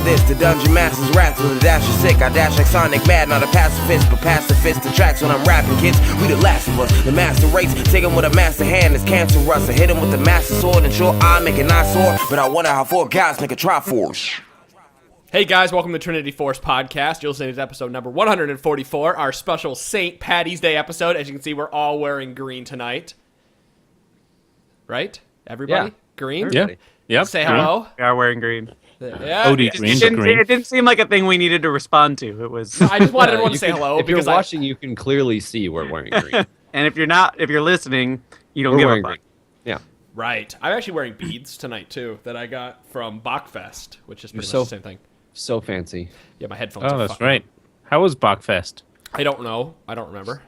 this. The dungeon master's wrath with a dash of sick. I dash like Sonic Mad, not a pacifist, but pacifist the tracks when I'm rapping, kids. We the last of us, the master race. Take him with a master hand, it's cancerous. I hit him with the master sword, and sure I make an eyesore, but I wonder how 4 guys make a Triforce. Hey guys, welcome to Trinity Force Podcast. You're listening to episode number 144, our special St. Patty's Day episode. As you can see, we're all wearing green tonight. Right? Everybody? Yeah. Green? Yeah. Yep. Say hello. We are wearing green. Yeah. Odie green's green. It didn't seem like a thing we needed to respond to. It was. I just wanted everyone to say hello. If you're because watching, you can clearly see we're wearing green. And if you're listening, you don't We're give a wearing fuck. green. Yeah. Right. I'm actually wearing beads tonight, too, that I got from Bachfest, which is pretty so- much the same thing. So fancy. Yeah, my headphones Oh, are that's fucking right. How was Bachfest? I don't know. I don't remember.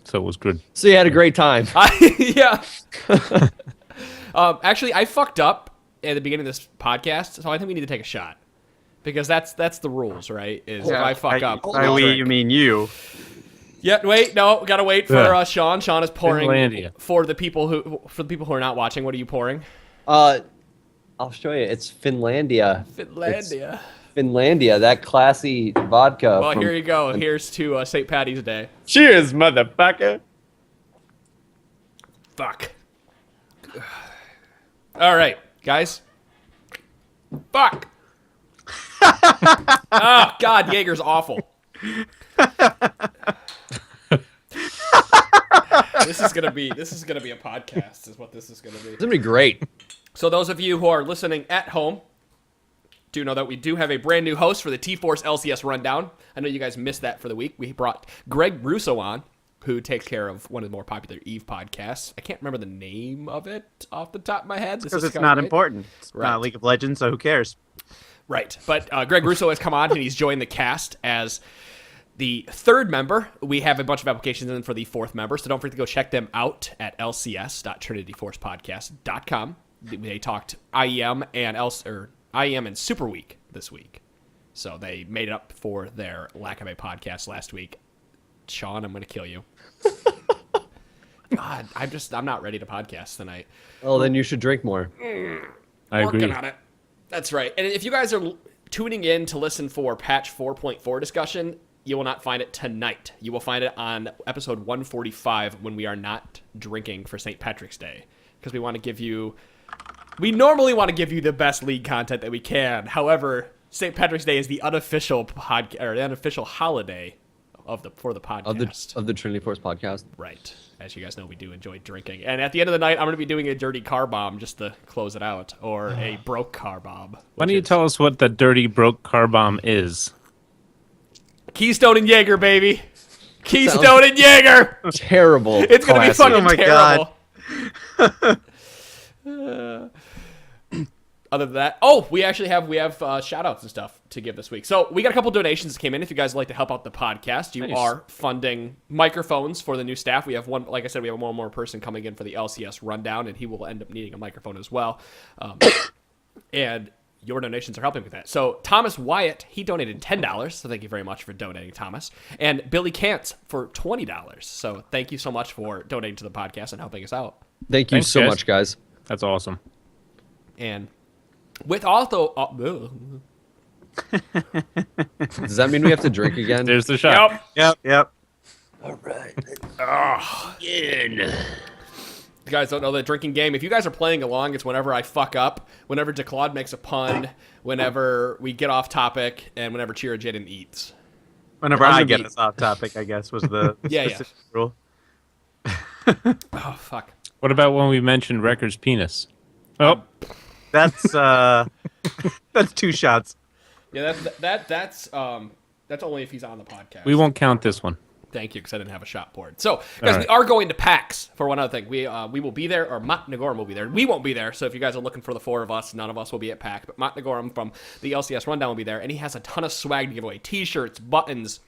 So it was good. So you had a great time. Yeah. Actually, I fucked up at the beginning of this podcast, so I think we need to take a shot. Because that's the rules, right? Is if I fuck up. By we, you mean you. Yeah, wait, no, gotta wait for Sean. Sean is pouring Finlandia. for the people who are not watching. What are you pouring? I'll show you. It's Finlandia. Finlandia. Finlandia, that classy vodka. Well, here you go. Here's to St. Patty's Day. Cheers, motherfucker. Fuck. All right, guys. Fuck. Oh God, Jaeger's awful. This is gonna be a podcast. Is what this is gonna be. It's gonna be great. So those of you who are listening at home do know that we do have a brand new host for the T-Force LCS Rundown. I know you guys missed that for the week. We brought Greg Russo on, who takes care of one of the more popular EVE podcasts. I can't remember the name of it off the top of my head. Because it's not important. It's Right. not League of Legends, so who cares? Right. But Greg Russo has come on, and he's joined the cast as the third member. We have a bunch of applications in for the fourth member, so don't forget to go check them out at lcs.trinityforcepodcast.com. They talked IEM and Super Week this week. So they made it up for their lack of a podcast last week. Sean, I'm going to kill you. God, I'm not ready to podcast tonight. Well, then you should drink more. I agree. Working on it. That's right. And if you guys are tuning in to listen for patch 4.4 discussion, you will not find it tonight. You will find it on episode 145 when we are not drinking for St. Patrick's Day. Because we normally want to give you the best league content that we can. However, St. Patrick's Day is the unofficial holiday for the podcast. Of the Trinity Force podcast. Right. As you guys know, we do enjoy drinking. And at the end of the night, I'm going to be doing a dirty car bomb just to close it out. Or a broke car bomb. Why don't you tell us what the dirty broke car bomb is? Keystone and Jaeger, baby. Keystone and Jaeger. Terrible. It's going to be fucking terrible. Other than that, we have shout outs and stuff to give this week. So we got a couple donations that came in. If you guys would like to help out the podcast, you are funding microphones for the new staff. We have one, like I said, we have one more person coming in for the LCS rundown, and he will end up needing a microphone as well. And your donations are helping with that. So Thomas Wyatt, he donated $10. So thank you very much for donating, Thomas. And Billy Kantz for $20. So thank you so much for donating to the podcast and helping us out. Thank you Thanks, so guys. much, guys. That's awesome. And with also... Does that mean we have to drink again? There's the shot. Yep. All right. You guys don't know the drinking game. If you guys are playing along, it's whenever I fuck up, whenever DeClaude makes a pun, whenever we get off topic, and whenever Chira Jaden eats. Whenever I get us off topic, I guess, was the specific rule. Oh, fuck. What about when we mentioned Record's penis? Oh, That's 2 shots. Yeah, that's only if he's on the podcast. we won't count this one. Thank you, because I didn't have a shot board. So, guys, we are going to PAX for one other thing. We will be there, or Mott Nagorum will be there. We won't be there, so if you guys are looking for the 4 of us, none of us will be at PAX. But Mott Nagorum from the LCS Rundown will be there, and he has a ton of swag to give away. T-shirts, buttons,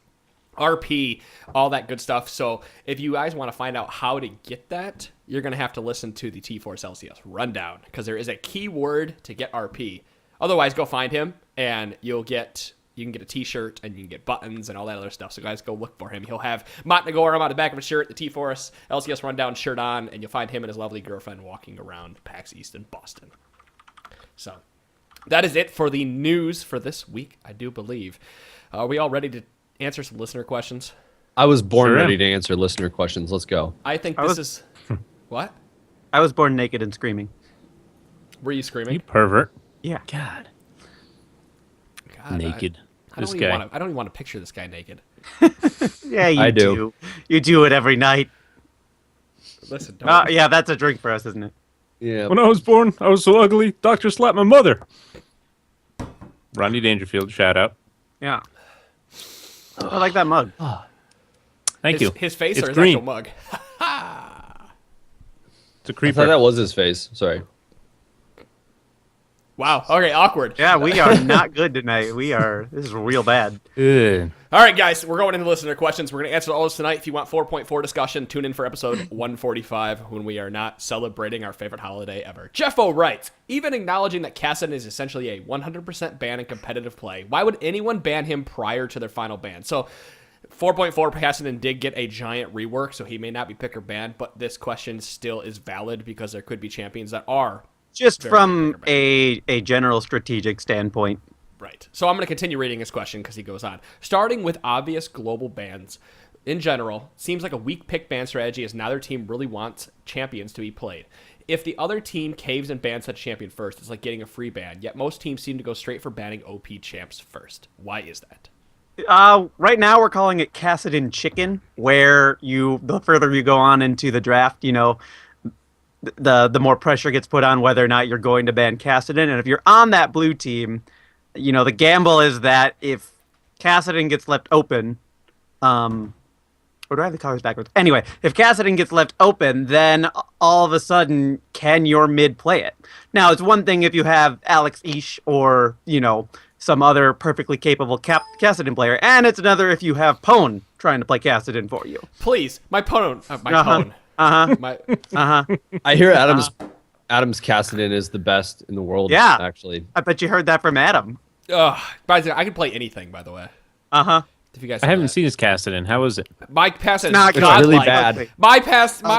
RP, all that good stuff. So if you guys want to find out how to get that, you're going to have to listen to the T-Force LCS Rundown, because there is a keyword to get RP. Otherwise, go find him, and you can get a T-shirt, and you can get buttons and all that other stuff. So guys, go look for him. He'll have Mott Nagorum on the back of his shirt, the T-Force LCS Rundown shirt on, and you'll find him and his lovely girlfriend walking around PAX East in Boston. So That is it for the news for this week, I do believe. Are we all ready to answer some listener questions? I was born Sure am. ready to answer listener questions. Let's go. I think I this was- is... What? I was born naked and screaming. Were you screaming? You pervert. Yeah. God. God, Naked. I This don't even guy. want to. I don't even want to picture this guy naked. Yeah, you I do. You do it every night. Listen, don't. Yeah, that's a drink for us, isn't it? Yeah. When I was born, I was so ugly, doctor slapped my mother. Rodney Dangerfield, shout out. Yeah. I like that mug. Thank you. His face It's or his green. actual mug? It's a I creeper. thought that was his face. Sorry. Wow. Okay, awkward. Yeah, we are not good tonight. This is real bad. Ugh. All right, guys, we're going into listener questions. We're going to answer all those tonight. If you want 4.4 discussion, tune in for episode 145 when we are not celebrating our favorite holiday ever. Jeffo writes, even acknowledging that Cassidy is essentially a 100% ban in competitive play, why would anyone ban him prior to their final ban? So 4.4 Cassidy did get a giant rework, so he may not be pick or banned, but this question still is valid because there could be champions that are. Just Very from big a general strategic standpoint. Right. So I'm going to continue reading his question because he goes on. Starting with obvious global bans, in general, seems like a weak pick ban strategy as neither team really wants champions to be played. If the other team caves and bans such champion first, it's like getting a free ban, yet most teams seem to go straight for banning OP champs first. Why is that? Right now we're calling it Cassidy Chicken, where the further you go on into the draft, the more pressure gets put on whether or not you're going to ban Cassidy. And if you're on that blue team, the gamble is that if Cassidy gets left open, or do I have the colors backwards? Anyway, if Cassidy gets left open, then all of a sudden, can your mid play it? Now, it's one thing if you have Alex Ish or, some other perfectly capable Cassidy player, and it's another if you have Pone trying to play Cassidy for you. Please, my pone. My Uh-huh. pone. Uh-huh. My, I hear Adam's Cassidy is the best in the world. Yeah. Actually. I bet you heard that from Adam. by the way, I can play anything, by the way. Uh-huh. If you guys I know haven't that. seen his Cassidy. How is it? My pass is not good. godlike. It's really bad. My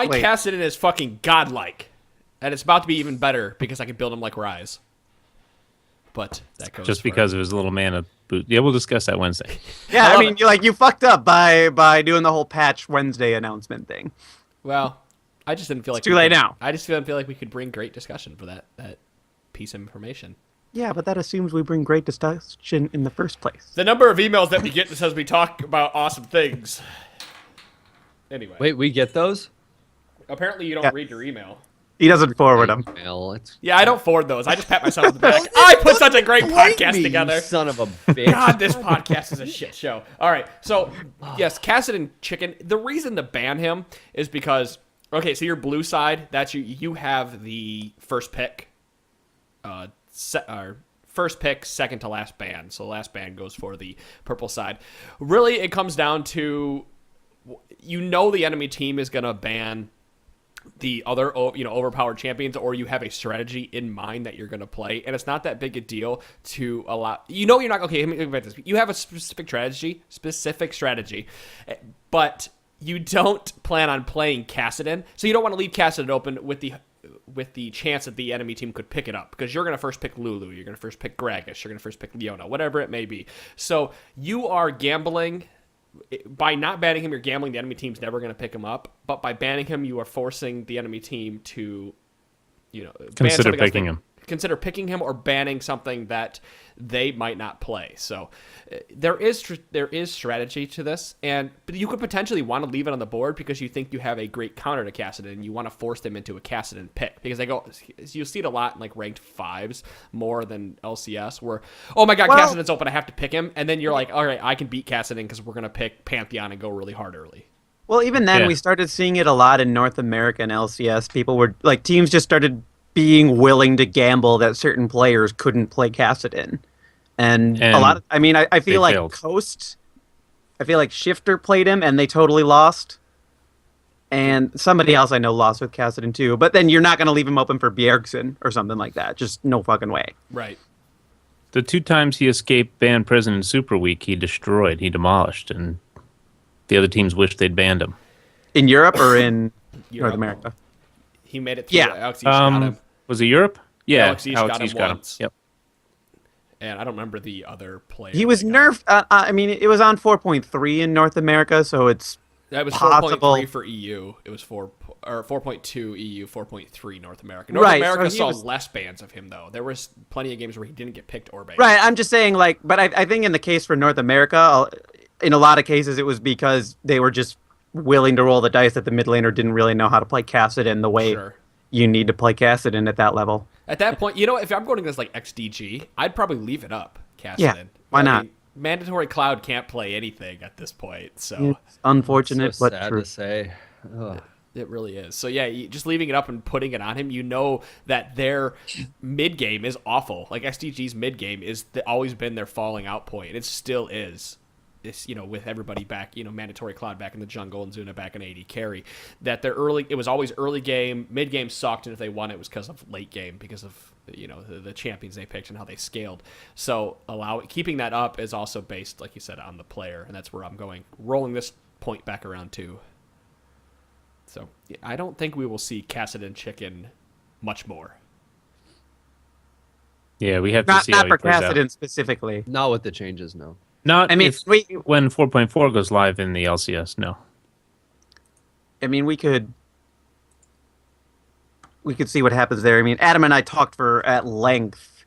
Ugly. Cassidy is fucking godlike. And it's about to be even better because I can build him like Rise. But that goes Just for- because of his little mana boot. Yeah, we'll discuss that Wednesday. Yeah, I I love mean, it. you fucked up by doing the whole patch Wednesday announcement thing. Well, I just didn't feel like too late now. I just didn't feel like we could bring great discussion for that piece of information. Yeah, but that assumes we bring great discussion in the first place. The number of emails that we get that says we talk about awesome things. Anyway, Wait, we get those? apparently you don't Yeah. read your email. He doesn't forward them. Well, it's Yeah, I don't forward those. I just pat myself on the back. I put such a great podcast me, together. you son of a bitch. God, this podcast is a shit show. All right, so yes, Cassidy Chicken. The reason to ban him is because so your blue side, that's you have the first pick, first pick, second to last ban. So the last ban goes for the purple side. Really, it comes down to the enemy team is gonna ban the other overpowered champions, or you have a strategy in mind that you're going to play, and it's not that big a deal to allow you're not okay. Let me think about this. You have a specific strategy, but you don't plan on playing Cassidy, so you don't want to leave Cassidy open with the chance that the enemy team could pick it up, because you're going to first pick Lulu, you're going to first pick Gragas, you're going to first pick Leona, whatever it may be. So you are gambling. By not banning him, you're gambling the enemy team's never going to pick him up. But by banning him, you are forcing the enemy team to, ban Consider something else picking him. Consider picking him or banning something that they might not play. So there is strategy to this, but you could potentially want to leave it on the board because you think you have a great counter to Cassidy and you want to force them into a Cassidy pick, because you'll see it a lot in like ranked 5s more than LCS, where oh my god, Cassidy's open, I have to pick him, and then you're like, all right, I can beat Cassidy because we're gonna pick Pantheon and go really hard early. Well, even then, Yeah. we started seeing it a lot in North America and LCS. People were teams just started being willing to gamble that certain players couldn't play Cassidy. And a lot of, I feel they like failed. Coast, I feel like Shifter played him and they totally lost. And somebody else I know lost with Cassidy too. But then you're not going to leave him open for Bjergsen or something like that. Just no fucking way. Right. The 2 times he escaped ban prison in Super Week, he demolished, and the other teams wished they'd banned him. In Europe or in Europe. North America? He made it through. Yeah. Alex Ish got him. Was it Europe? Yeah, Alex Ish got him once. Yep. and I don't remember the other player. He was nerfed. I mean, it was on 4.3 in North America, so it's That was possible. 4.3 for EU. It was 4.2 EU, 4.3 North America. Right, so America he saw was- less bans of him though. There was plenty of games where he didn't get picked or banned. Right, I'm just saying, like, but I think in the case for North America, in a lot of cases, it was because they were just willing to roll the dice that the mid laner didn't really know how to play Kassadin the way Sure. you need to play Kassadin at that level. At that point, if I'm going against like XDG, I'd probably leave it up. Kassadin. Yeah, why not? Mandatory Cloud can't play anything at this point, so It's unfortunate, so but sad true. to say. Ugh. it really is. So yeah, just leaving it up and putting it on him, you know that their mid game is awful. Like SDG's mid game is always been their falling out point. It still is. It's, with everybody back, Mandatory Cloud back in the jungle and Zuna back in AD carry, that it was always early game, mid game sucked, and if they won it was because of late game, because of the champions they picked and how they scaled. So keeping that up is also based, like you said, on the player, and that's where I'm rolling this point back around too. So yeah, I don't think we will see Kassadin Chicken much more. Yeah, we have to Not see how for he plays out. Kassadin specifically. Not with the changes, no. Not I mean, when 4.4 goes live in the LCS. No. I mean, we could see what happens there. I mean, Adam and I talked at length.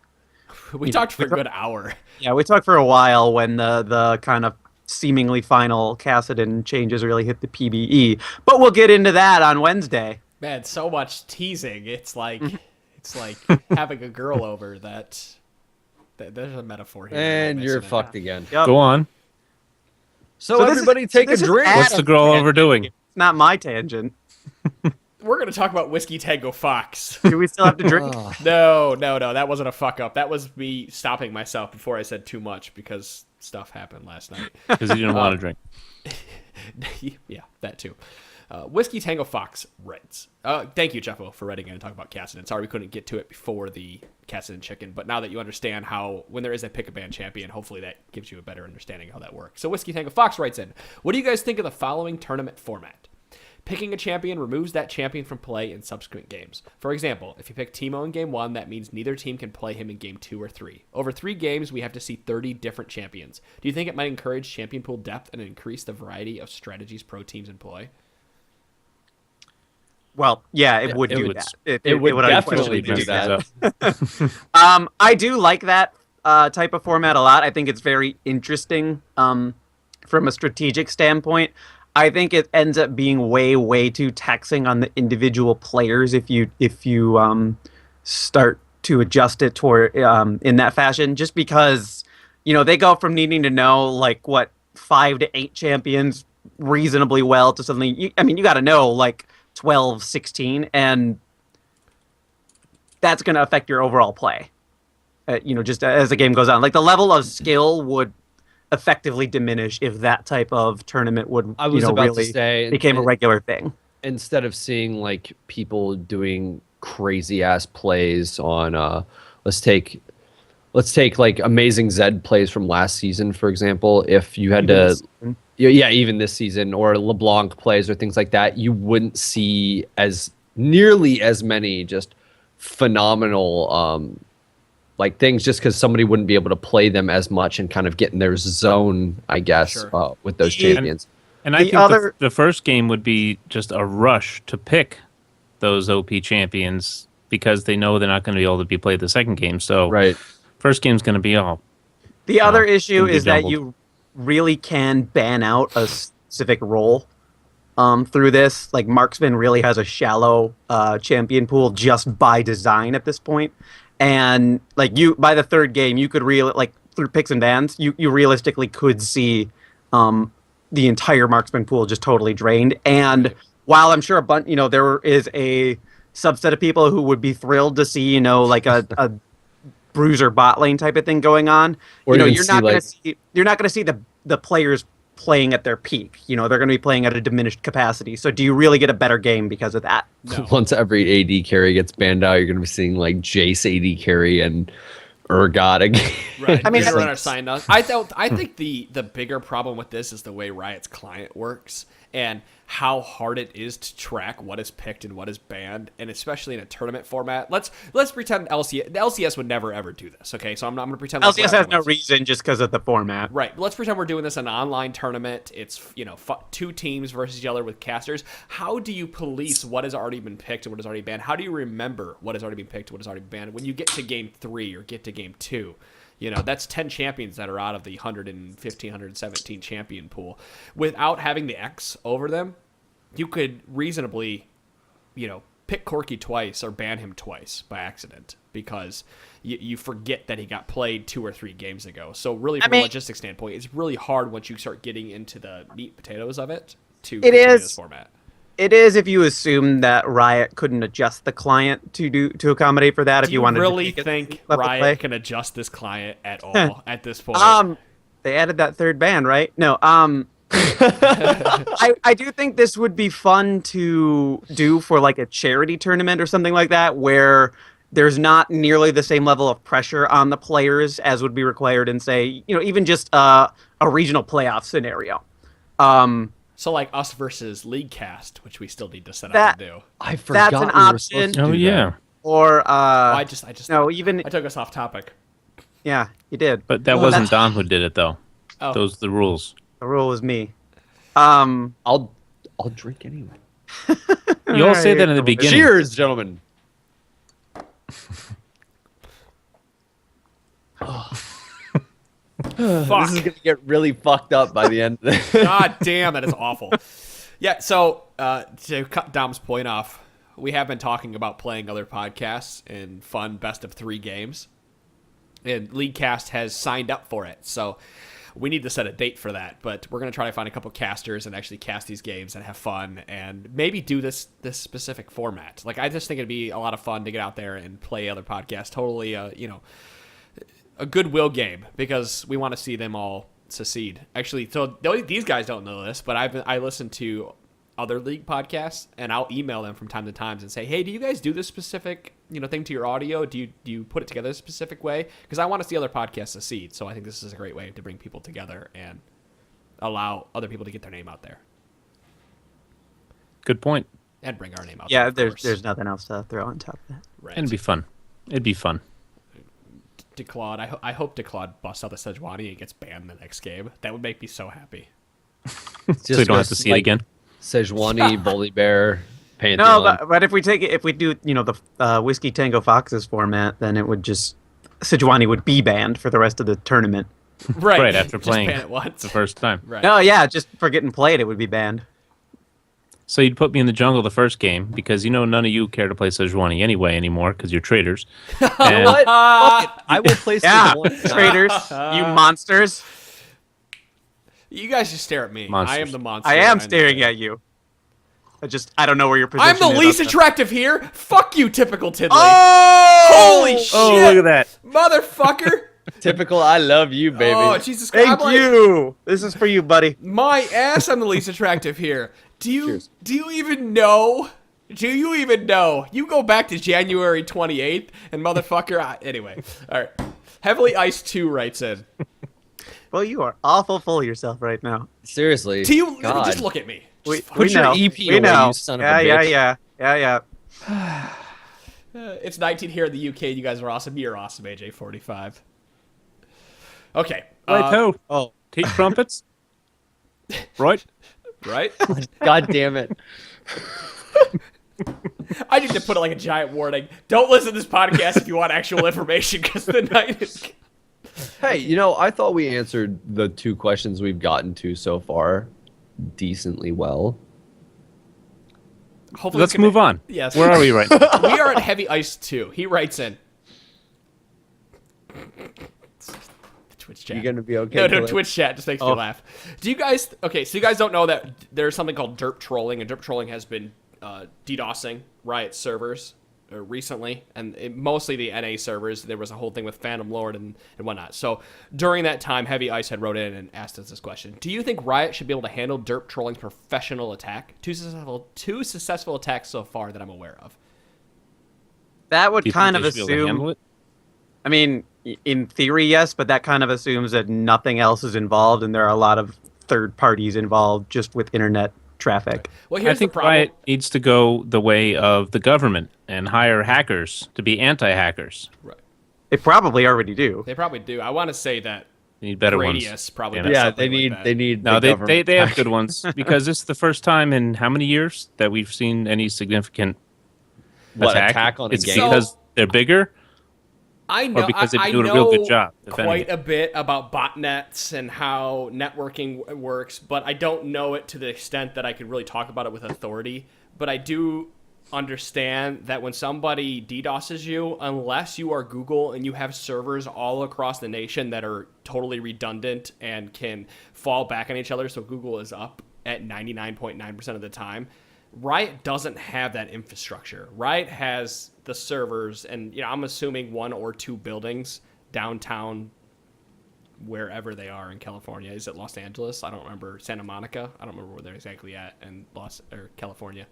We talked for a good hour. Yeah, we talked for a while when the kind of seemingly final Kassadin changes really hit the PBE. But we'll get into that on Wednesday. Man, so much teasing. It's like having a girl over that there's a metaphor here. And you're Missing it. fucked again. Yep. Go on. So, So this everybody is- take a this is drink. Adam- What's the girl overdoing? It's not my tangent. We're gonna talk about Whiskey Tango Fox. Do we still have to drink? No, that wasn't a fuck up. That was me stopping myself before I said too much because stuff happened last night. Because he didn't want to drink. Yeah, that too. Whiskey Tango Fox writes. Thank you, Jeffo, for writing in and talking about Kassadin. Sorry we couldn't get to it before the Kassadin Chicken, but now that you understand how, when there is a pick-a-ban champion, hopefully that gives you a better understanding of how that works. So Whiskey Tango Fox writes in, what do you guys think of the following tournament format? Picking a champion removes that champion from play in subsequent games. For example, if you pick Teemo in Game 1, that means neither team can play him in Game 2 or 3. Over 3 games, we have to see 30 different champions. Do you think it might encourage champion pool depth and increase the variety of strategies pro teams employ? Well, yeah, it would it do would- that. it would definitely unfortunately do that. I do like that type of format a lot. I think it's very interesting from a strategic standpoint. I think it ends up being way, way too taxing on the individual players if you start to adjust it toward in that fashion. Just because they go from needing to know like what 5 to 8 champions reasonably well to suddenly. You got to know like 12, 16, and that's going to affect your overall play. Just as the game goes on, like the level of skill would effectively diminish if that type of tournament would I was about really to say, became a regular thing. instead of seeing like people doing crazy ass plays on let's take like amazing Zed plays from last season, for example. If you had even this season, or LeBlanc plays or things like that, you wouldn't see as nearly as many just phenomenal like things, just because somebody wouldn't be able to play them as much and kind of get in their zone, I guess, Sure. with those champions. And I The think other- the first game would be just a rush to pick those OP champions because they know they're not going to be able to be played the second game. So Right. first game's going to be all. The other issue can be is that jumbled. you really can ban out a specific role through this. Like Marksman really has a shallow champion pool just by design at this point. And like by the third game, you could really like through picks and bans, you realistically could see the entire Marksman pool just totally drained. And while I'm sure there is a subset of people who would be thrilled to see like a bruiser bot lane type of thing going on, Or even you're not see, going to see the players playing at their peak. They're going to be playing at a diminished capacity. So do you really get a better game because of that? No. Once every AD carry gets banned out, you're going to be seeing like Jace AD carry and Urgot again. Right. I mean, Runner signed us. I think the bigger problem with this is the way Riot's client works. and how hard it is to track what is picked and what is banned, and especially in a tournament format. Let's pretend the LCS would never ever do this. Okay, so I'm going to pretend LCS has no reason just because of the format. Right. Let's pretend we're doing this in an online tournament. It's, two teams versus each other with casters. How do you police what has already been picked and what is already banned? How do you remember what has already been picked and what has already been banned when you get to game 3 or get to game 2? That's 10 champions that are out of the 115, 117 champion pool. Without having the X over them, you could reasonably, pick Corky twice or ban him twice by accident because you forget that he got played 2 or 3 games ago. So really, from a logistics standpoint, it's really hard once you start getting into the meat and potatoes of it to continue this format. It is if you assume that Riot couldn't adjust the client to accommodate for that. Do if you wanted really to think Riot can adjust this client at all at this point? They added that third ban, right? No. I do think this would be fun to do for like a charity tournament or something like that, where there's not nearly the same level of pressure on the players as would be required in, say, even just a regional playoff scenario. So like us versus League Cast, which we still need to set up to do. I forgot that's an we were option. supposed to Oh do yeah. that. Or I just no, even I took us off topic. yeah, you did. But that wasn't Don who did it though. Oh. Those are the rules. The rule was me. I'll drink anyway. You all say that in the beginning. Cheers, gentlemen. Fuck. This is gonna get really fucked up by the end of this. God damn, that is awful. Yeah, so to cut Dom's point off, we have been talking about playing other podcasts in fun best of 3 games. And LeagueCast has signed up for it. So we need to set a date for that. But we're going to try to find a couple casters and actually cast these games and have fun and maybe do this specific format. Like, I just think it'd be a lot of fun to get out there and play other podcasts. Totally, a goodwill game because we want to see them all succeed. Actually, so these guys don't know this, but I listen to other League podcasts and I'll email them from time to time and say, hey, do you guys do this specific thing to your audio? Do you put it together a specific way? Because I want to see other podcasts succeed. So I think this is a great way to bring people together and allow other people to get their name out there Good point. and bring our name out Yeah, there. there's nothing else to throw on top of that. Right. It'd be fun. It'd be fun. DeClaude, I hope DeClaude busts out the Sejuani and gets banned in the next game. That would make me so happy. So you don't have to see it again. Sejuani, Bully Bear, No, Pantheon. but if we do the Whiskey Tango Foxes format, then it would just Sejuani would be banned for the rest of the tournament. Right. Right, after Just playing ban it once. the first time. Right. No, yeah, just for getting played, it would be banned. So you'd put me in the jungle the first game because none of you care to play Sejuani anymore because you're traitors. You know what? Fuck it. I will play Yeah, Sejuani. traitors, you monsters. You guys just stare at me. Monsters. I am the monster. I am understand. staring at you. I don't know where your position I'm the is least on the- attractive here. Fuck you, typical Tiddly. Oh! Holy shit. Oh, look at that. Motherfucker. Typical. I love you, baby. Oh, Jesus Christ. Thank you. This is for you, buddy. My ass, I'm the least attractive here. Do you even know? Do you even know? You go back to January 28th, and motherfucker, anyway. All right. Heavily Iced 2 writes in. Well, you are awful full of yourself right now. Seriously. Do you God. just look at me? We Put your know. EP we away, know. you son of yeah, a bitch. Yeah. It's 19 here in the UK. You guys are awesome. You're awesome, AJ45. Okay. Right, Oh, take trumpets. Right. Right? God damn it. I need to put like a giant warning. Don't listen to this podcast if you want actual information because the night is... Hey, I thought we answered the 2 questions we've gotten to so far decently well. Hopefully Let's move on. Yes. Where are we right now? We are at Heavy Ice 2. He writes in. Twitch chat. You gonna be okay? No, Khalid? Twitch chat just makes me laugh. Do you guys... Okay, so you guys don't know that there's something called derp trolling, and derp trolling has been DDoSing Riot servers recently, and mostly the NA servers. There was a whole thing with Phantom Lord and whatnot. So during that time, Heavy Ice had wrote in and asked us this question. Do you think Riot should be able to handle derp trolling's professional attack? Two successful attacks so far that I'm aware of. that would Do you kind think of they should be able to handle assume. it? I mean, in theory, yes, but that kind of assumes that nothing else is involved, and there are a lot of third parties involved just with internet traffic. Well, I here's the think problem. Riot needs to go the way of the government and hire hackers to be anti-hackers. Right. They probably already do. They probably do. I want to say that They need better Radius ones. probably Damn it. does Yeah, something they need like that. they need. No, the they government have hack- good ones because this is the first time in how many years that we've seen any significant attack on a It's game. because they're bigger. I know. because they've I been doing a know real good job, if quite anything. a bit about botnets and how networking works, but I don't know it to the extent that I could really talk about it with authority. But I do understand that when somebody DDoSes you, unless you are Google and you have servers all across the nation that are totally redundant and can fall back on each other, so Google is up at 99.9% of the time. Riot doesn't have that infrastructure. Riot has the servers, and I'm assuming 1 or 2 buildings downtown, wherever they are in California. Is it Los Angeles? I don't remember. Santa Monica? I don't remember where they're exactly at in California.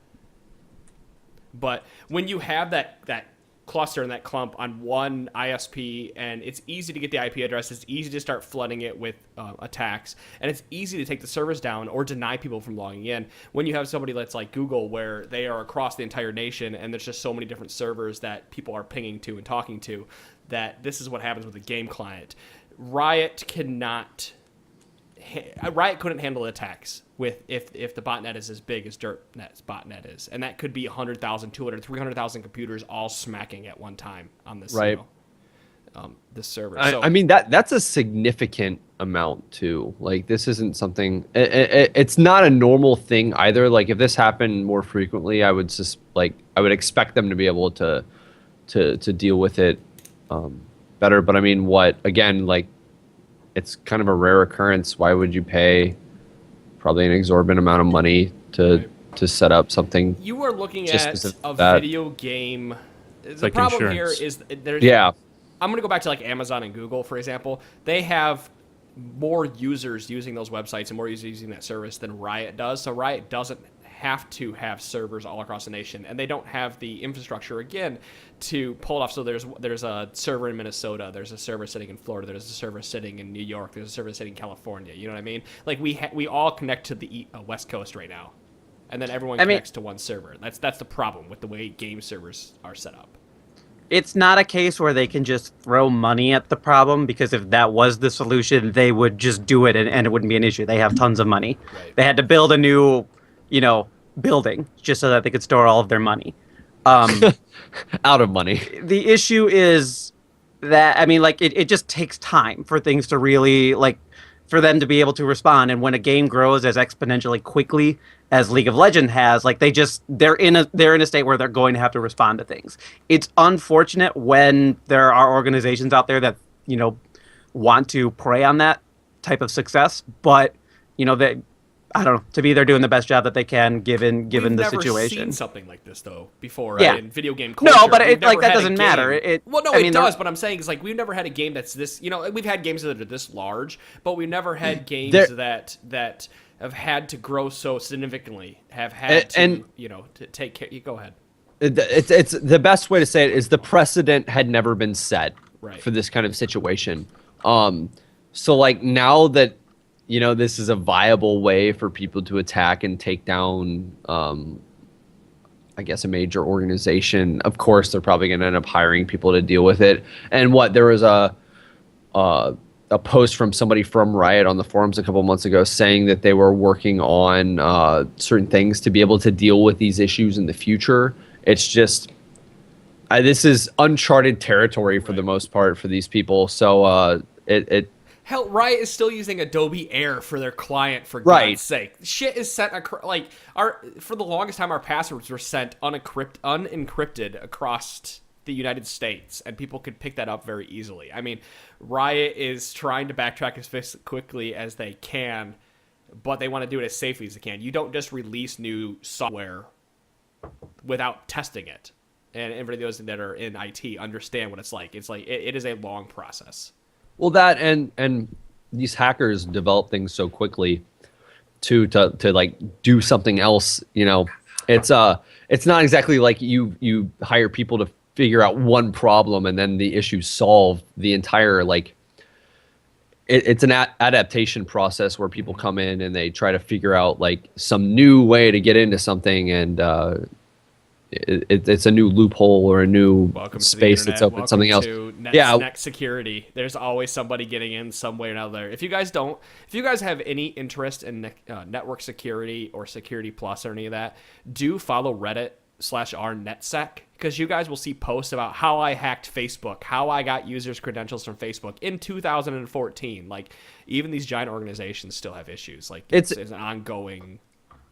But when you have that cluster and that clump on one ISP, and it's easy to get the IP address, it's easy to start flooding it with attacks, and it's easy to take the servers down or deny people from logging in. When you have somebody that's like Google, where they are across the entire nation, and there's just so many different servers that people are pinging to and talking to, that this is what happens with a game client. Riot couldn't handle attacks with if the botnet is as big as DirtNet's botnet is, and that could be 100,000, 200, 300,000 computers all smacking at one time on this this server. I mean that's a significant amount too. Like this isn't something. It's not a normal thing either. Like if this happened more frequently, I would expect them to be able to deal with it better. But I mean, it's kind of a rare occurrence. Why would you pay probably an exorbitant amount of money to set up something? You are looking just at specific a to that? video game. The like problem insurance. here is there's. Yeah. I'm going to go back to like Amazon and Google, for example. They have more users using those websites and more users using that service than Riot does. So Riot doesn't have to have servers all across the nation, and they don't have the infrastructure again to pull it off. So there's a server in Minnesota, there's a server sitting in Florida, there's a server sitting in New York, there's a server sitting in California. You know what I mean? Like we all connect to the West Coast right now, and then everyone connects to one server. That's the problem with the way game servers are set up. It's not a case where they can just throw money at the problem, because if that was the solution, they would just do it and it wouldn't be an issue. They have tons of money. Right. They had to build a new, building just so that they could store all of their money. Out of money. The issue is that, it just takes time for things to really, for them to be able to respond. And when a game grows as exponentially quickly as League of Legends has, they're in a state where they're going to have to respond to things. It's unfortunate when there are organizations out there that, want to prey on that type of success, but, I don't know. To me, they're doing the best job that they can given the We've situation. never seen something like this though before, Yeah. right? In video game culture. No, but We've never that had a doesn't matter. game- It well, no, I mean, it they're- does. But I'm saying is we've never had a game that's this. We've had games that are this large, but we've never had games that have had to grow so significantly. Have had to to take care. You go ahead. It's the best way to say it is the precedent had never been set Right. for this kind of situation. So now that this is a viable way for people to attack and take down, I guess, a major organization. Of course, they're probably going to end up hiring people to deal with it. And there was a post from somebody from Riot on the forums a couple months ago saying that they were working on certain things to be able to deal with these issues in the future. It's just this is uncharted territory for the most part for these people. So Hell, Riot is still using Adobe Air for their client, for Right. God's sake. Shit is sent for the longest time our passwords were sent unencrypted across the United States, and people could pick that up very easily. I mean, Riot is trying to backtrack as quickly as they can, but they want to do it as safely as they can. You don't just release new software without testing it. And everybody those that are in IT understand what it's like. It's like it is a long process. Well, that and these hackers develop things so quickly to do something else. It's not exactly like you hire people to figure out one problem and then the issue's solved. The entire it's an adaptation process where people come in and they try to figure out like some new way to get into something, and it's a new loophole or a new Welcome space to the that's internet. open. Welcome Something else. to Yeah. Net security. There's always somebody getting in some way or another. If you guys have any interest in network security or Security Plus or any of that, do follow Reddit/r/netsec, because you guys will see posts about how I hacked Facebook, how I got users' credentials from Facebook in 2014. Like, even these giant organizations still have issues. Like, it's an ongoing.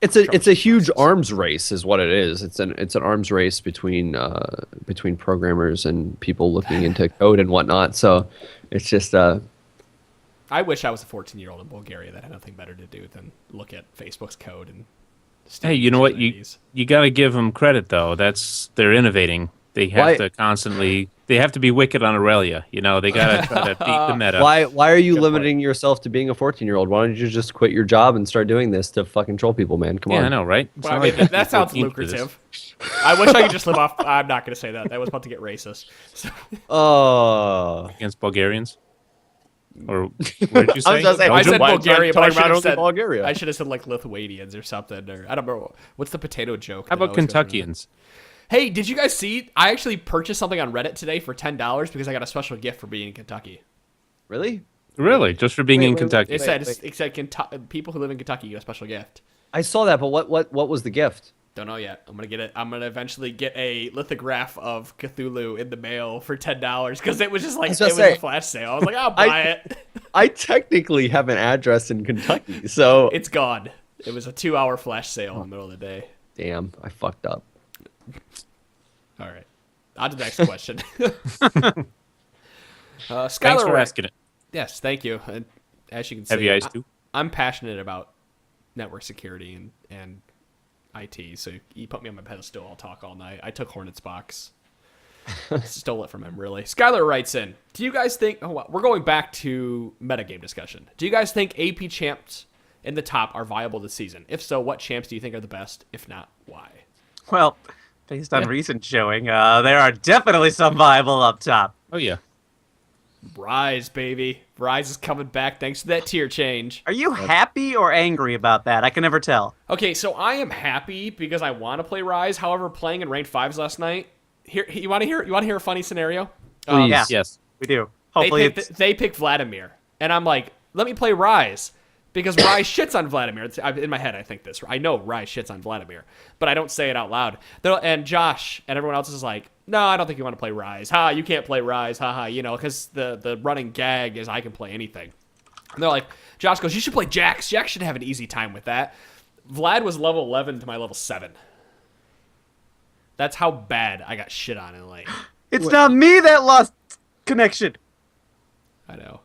It's a huge arms race, is what it is. It's an arms race between programmers and people looking into code and whatnot. So it's just I wish I was a 14-year-old in Bulgaria that had nothing better to do than look at Facebook's code and. Hey, you know what? You got to give them credit though. They're innovating. They have to constantly. They have to be wicked on Aurelia. You know, they got to try to beat the meta. Why are you limiting yourself to being a 14-year-old? Why don't you just quit your job and start doing this to fucking troll people, man? Come on. Yeah, I know, right? Well, I mean, that sounds lucrative. I wish I could just live off. I'm not going to say that. That was about to get racist. So. Against Bulgarians? Or what did you say? I said Bulgaria, but Bulgaria. I should have said like Lithuanians or something. Or I don't know. What's the potato joke? How about Kentuckians? Hey, did you guys see? I actually purchased something on Reddit today for $10 because I got a special gift for being in Kentucky. Really? Really? Just for being in Kentucky? It said people who live in Kentucky get a special gift. I saw that, but what was the gift? Don't know yet. I'm gonna get it. I'm gonna eventually get a lithograph of Cthulhu in the mail for $10 because it was just like it was a flash sale. I was like, I'll buy it. I technically have an address in Kentucky, so it's gone. It was a 2-hour flash sale in the middle of the day. Damn, I fucked up. All right, on to the next question. Thanks Skylar for asking it. Yes, thank you. And as you can see, Have you guys too? I'm passionate about network security and IT, so you put me on my pedestal, I'll talk all night. I took Hornet's box. Stole it from him, really. Skylar writes in, do you guys think... we're going back to metagame discussion. Do you guys think AP champs in the top are viable this season? If so, what champs do you think are the best? If not, why? Well, based on recent showing, there are definitely some viable up top. Oh, yeah. Rise, baby. Rise is coming back thanks to that tier change. Are you happy or angry about that? I can never tell. Okay, so I am happy because I want to play Rise. However, playing in ranked 5s last night... Here, you want to hear a funny scenario? Please. Yeah, Yes. we do. Hopefully they pick Vladimir, and I'm like, let me play Rise because Rise shits on Vladimir. In my head, I think this. I know Rise shits on Vladimir, but I don't say it out loud. And Josh and everyone else is like, no, I don't think you want to play Rise. Ha, you can't play Rise. Ha ha. You know, because the running gag is I can play anything. And they're like, Josh goes, you should play Jax. Jax should have an easy time with that. Vlad was level 11 to my level 7. That's how bad I got shit on in lane. it's not me that lost connection. I know.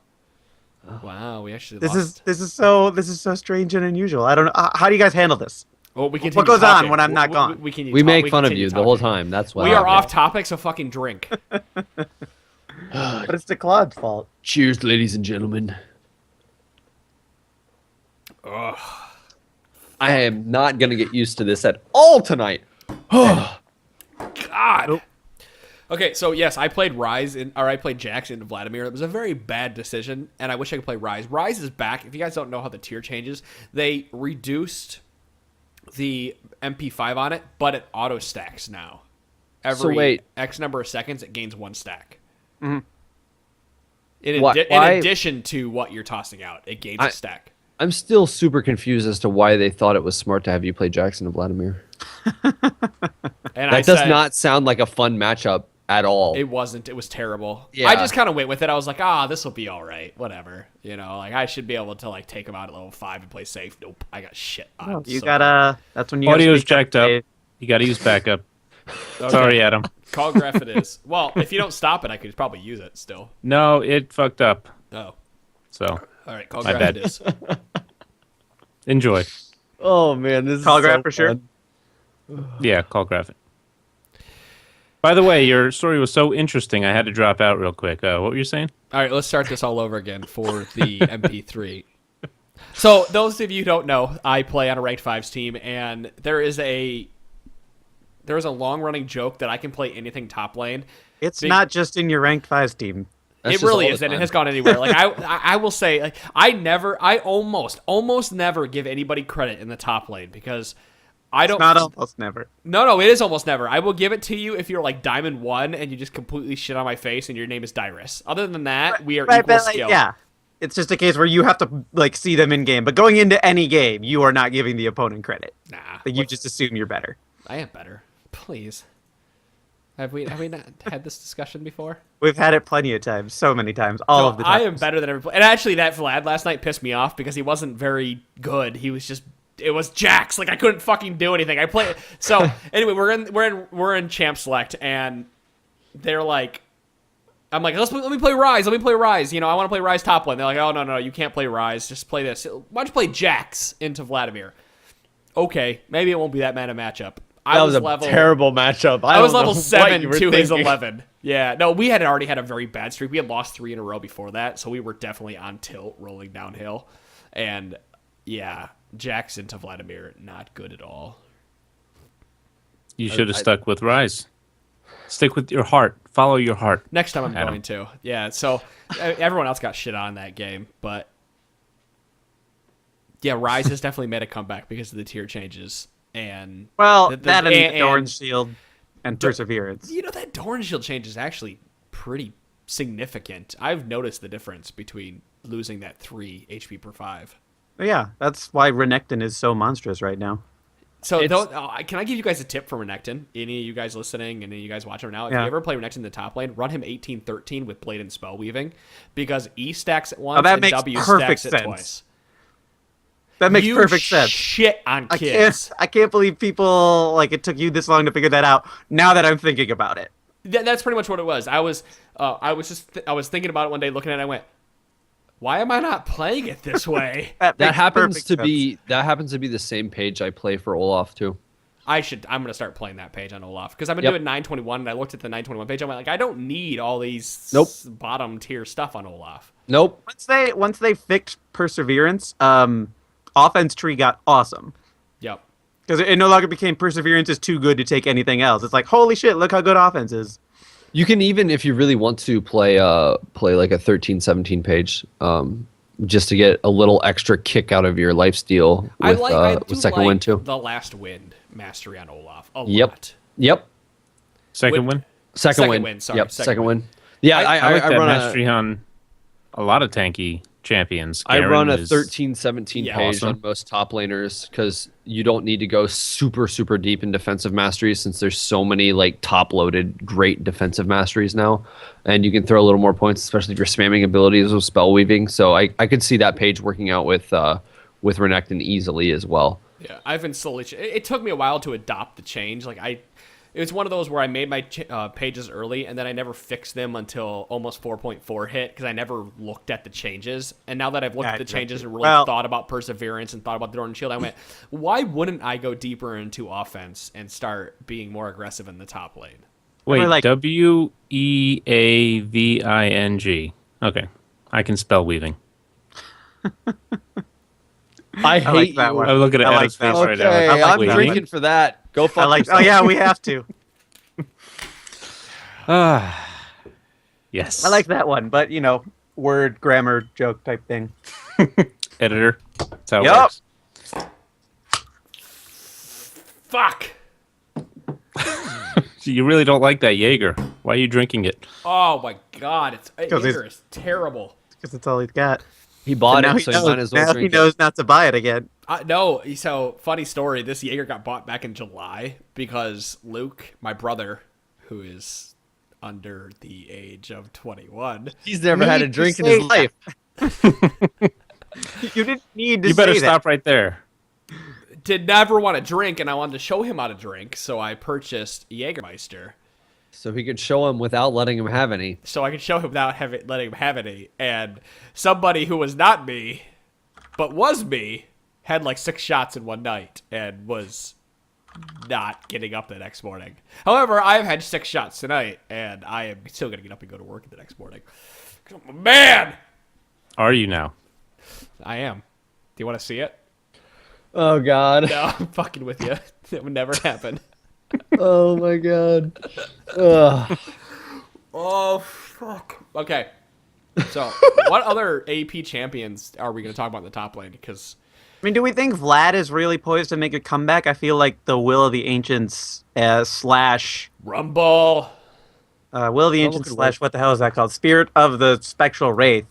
Wow, we actually This lost. is so strange and unusual. I don't know. How do you guys handle this? Well, we What goes on when I'm not gone? We make fun of you the whole time. That's why We are off topic, so fucking drink. But it's the Claude's fault. Cheers, ladies and gentlemen. Ugh. I am not gonna get used to this at all tonight. God. Nope. Okay, so yes, I played I played Jax into Vladimir. It was a very bad decision, and I wish I could play Rise. Rise is back. If you guys don't know how the tier changes, they reduced the MP5 on it, but it auto stacks now. Every X number of seconds, it gains 1 stack. Mm-hmm. In addition to what you're tossing out, it gains a stack. I'm still super confused as to why they thought it was smart to have you play Jackson and Vladimir. And that does not sound like a fun matchup at all. It wasn't. It was terrible. Yeah. I just kind of went with it. I was like, this will be all right. Whatever. You know, like I should be able to like take him out at level 5 and play safe. Nope. I got shit on. No, that's when you audio's jacked up. You got to use backup. Okay. Sorry, Adam. Call graph it is. Well, if you don't stop it, I could probably use it still. No, it fucked up. Oh. So. All right. Call graph it is. Enjoy. Oh man, this call is graph so for sure. Yeah, call graphic. By the way, your story was so interesting, I had to drop out real quick. What were you saying? All right, let's start this all over again for the MP3. So, those of you who don't know, I play on a ranked 5s team, and there is a long-running joke that I can play anything top lane. It's not just in your ranked 5s team. That's It just really all is, the and it time. has gone anywhere. Like I will say, like I almost never give anybody credit in the top lane because I don't. Not almost never. No, it is almost never. I will give it to you if you're like Diamond 1 and you just completely shit on my face and your name is Dyrus. Other than that, we are equal but, like, skill. yeah. It's just a case where you have to like see them in game, but going into any game, you are not giving the opponent credit. Nah, Like, you just assume you're better. I am better. Please. Have we not had this discussion before? We've had it plenty of times, so many times, all of the I time. am better than everybody. And actually, that Vlad last night pissed me off because he wasn't very good. He was just. It was Jax. Like I couldn't fucking do anything. I play. So anyway, we're in Champ Select, and they're like, I'm like, let me play Rise. Let me play Rise. You know, I want to play Rise top lane. They're like, oh no, you can't play Rise. Just play this. Why don't you play Jax into Vladimir? Okay, maybe it won't be that bad a matchup. That was a terrible matchup. I was don't know level what 7 you were to his thinking. 11. Yeah, no, we had already had a very bad streak. We had lost 3 in a row before that, so we were definitely on tilt, rolling downhill. And yeah, Jackson to Vladimir, not good at all. You should have stuck with Rise. Stick with your heart. Follow your heart. Next time I'm Adam. going to. Yeah, so everyone else got shit on that game, but yeah, Rise has definitely made a comeback because of the tier changes. And Well, the- that and and- Doran's Shield and Perseverance. You know, that Doran Shield change is actually pretty significant. I've noticed the difference between losing that 3 HP per 5. But yeah, that's why Renekton is so monstrous right now. So, can I give you guys a tip for Renekton? Any of you guys listening, any of you guys watching now, if you ever play Renekton in the top lane, run him 18-13 with Blade and Spell Weaving, because E stacks it once that and makes W perfect stacks it sense. twice. That makes You perfect sense. shit on kids. I can't believe people, like, it took you this long to figure that out, now that I'm thinking about it. That's pretty much what it was. I was thinking about it one day, looking at it, I went, why am I not playing it this way? That makes happens perfect to sense. be the same page I play for Olaf too. I'm going to start playing that page on Olaf because I've been Yep. doing 921 and I looked at the 921 page. I went like, I don't need all these bottom tier stuff on Olaf. Nope. Once they fixed Perseverance, offense tree got awesome. Yep. Because it no longer became Perseverance is too good to take anything else. It's like, holy shit, look how good offense is. You can even, if you really want to, play like a 13-17 page, just to get a little extra kick out of your lifesteal with second wind too. The last wind mastery on Olaf a Yep. lot. Yep. Second win. Second Second win. win, sorry, Yep. second Second win. win. Yeah, I like that run mastery on a lot of tanky champions. I run a Garen is- 13-17 Yeah, page awesome. on most top laners because you don't need to go super deep in defensive masteries since there's so many like top loaded great defensive masteries now, and you can throw a little more points, especially if you're spamming abilities with spell weaving. So I could see that page working out with Renekton easily as well. Yeah, I've been slowly. It took me a while to adopt the change. It was one of those where I made my pages early and then I never fixed them until almost 4.4 hit because I never looked at the changes. And now that I've looked at the changes and really thought about Perseverance and thought about the Doran Shield, I went, why wouldn't I go deeper into offense and start being more aggressive in the top lane? Wait, like- Weaving. Okay, I can spell weaving. I hate like that you. one. I'm looking at I like Adam's that face one. right now. Okay, I like I'm weaving. drinking for that. Go fuck I like. yourself. Oh yeah, we have to. Yes. I like that one, but you know, word grammar joke type thing. Editor. That's how it Yup. works. Fuck! So you really don't like that Jaeger. Why are you drinking it? Oh my god, Because Jaeger is terrible. Because that's all he's got. He bought now it, so he knows, might as well now drink he knows not to buy it again. No, so funny story. This Jaeger got bought back in July because Luke, my brother, who is under the age of 21, it. He's never had a Need to drink in say his life. You didn't need to You better say stop right there. did never want to drink, and I wanted to show him how to drink, so I purchased Jägermeister So he could show him without letting him have any. so I could show him without letting him have any. And somebody who was not me, but was me, had like 6 shots in one night and was not getting up the next morning. However, I've had 6 shots tonight, and I am still going to get up and go to work the next morning. Man! Are you now? I am. Do you want to see it? Oh God. No, I'm fucking with you. That would never happen. Oh my God. Ugh. Oh, fuck. Okay. So, what other AP champions are we going to talk about in the top lane? Because I mean, do we think Vlad is really poised to make a comeback? I feel like the Will of the Ancients slash Rumble. Will of the Ancients slash what the hell is that called? Spirit of the Spectral Wraith.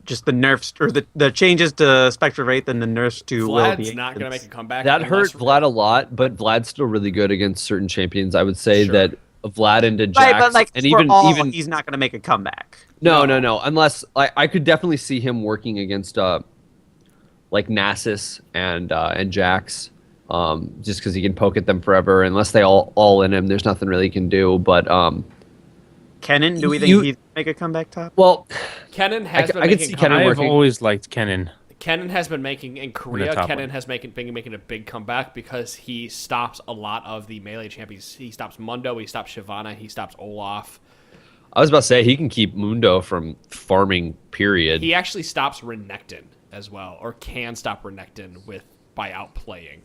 Just the nerfs or the changes to Spectral Wraith and the nerfs to Will of the Vlad's Ancients. not going to make a comeback. That hurt Vlad a lot, but Vlad's still really good against certain champions. I would say Sure. that Vlad into Jax, Right, but like and for even he's not going to make a comeback. no, unless I could definitely see him working against like Nasus and Jax, just because he can poke at them forever. Unless they all in him, there's nothing really he can do. But Kennen, do we think he'd make a comeback top? well, Kennen has been I could making see Kennen I've working. always liked Kennen. Kennen has been making in Korea. top Kennen lane. has been making a big comeback because he stops a lot of the melee champions. He stops Mundo. He stops Shyvana. He stops Olaf. I was about to say he can keep Mundo from farming. Period. He actually stops Renekton as well, or can stop Renekton by outplaying.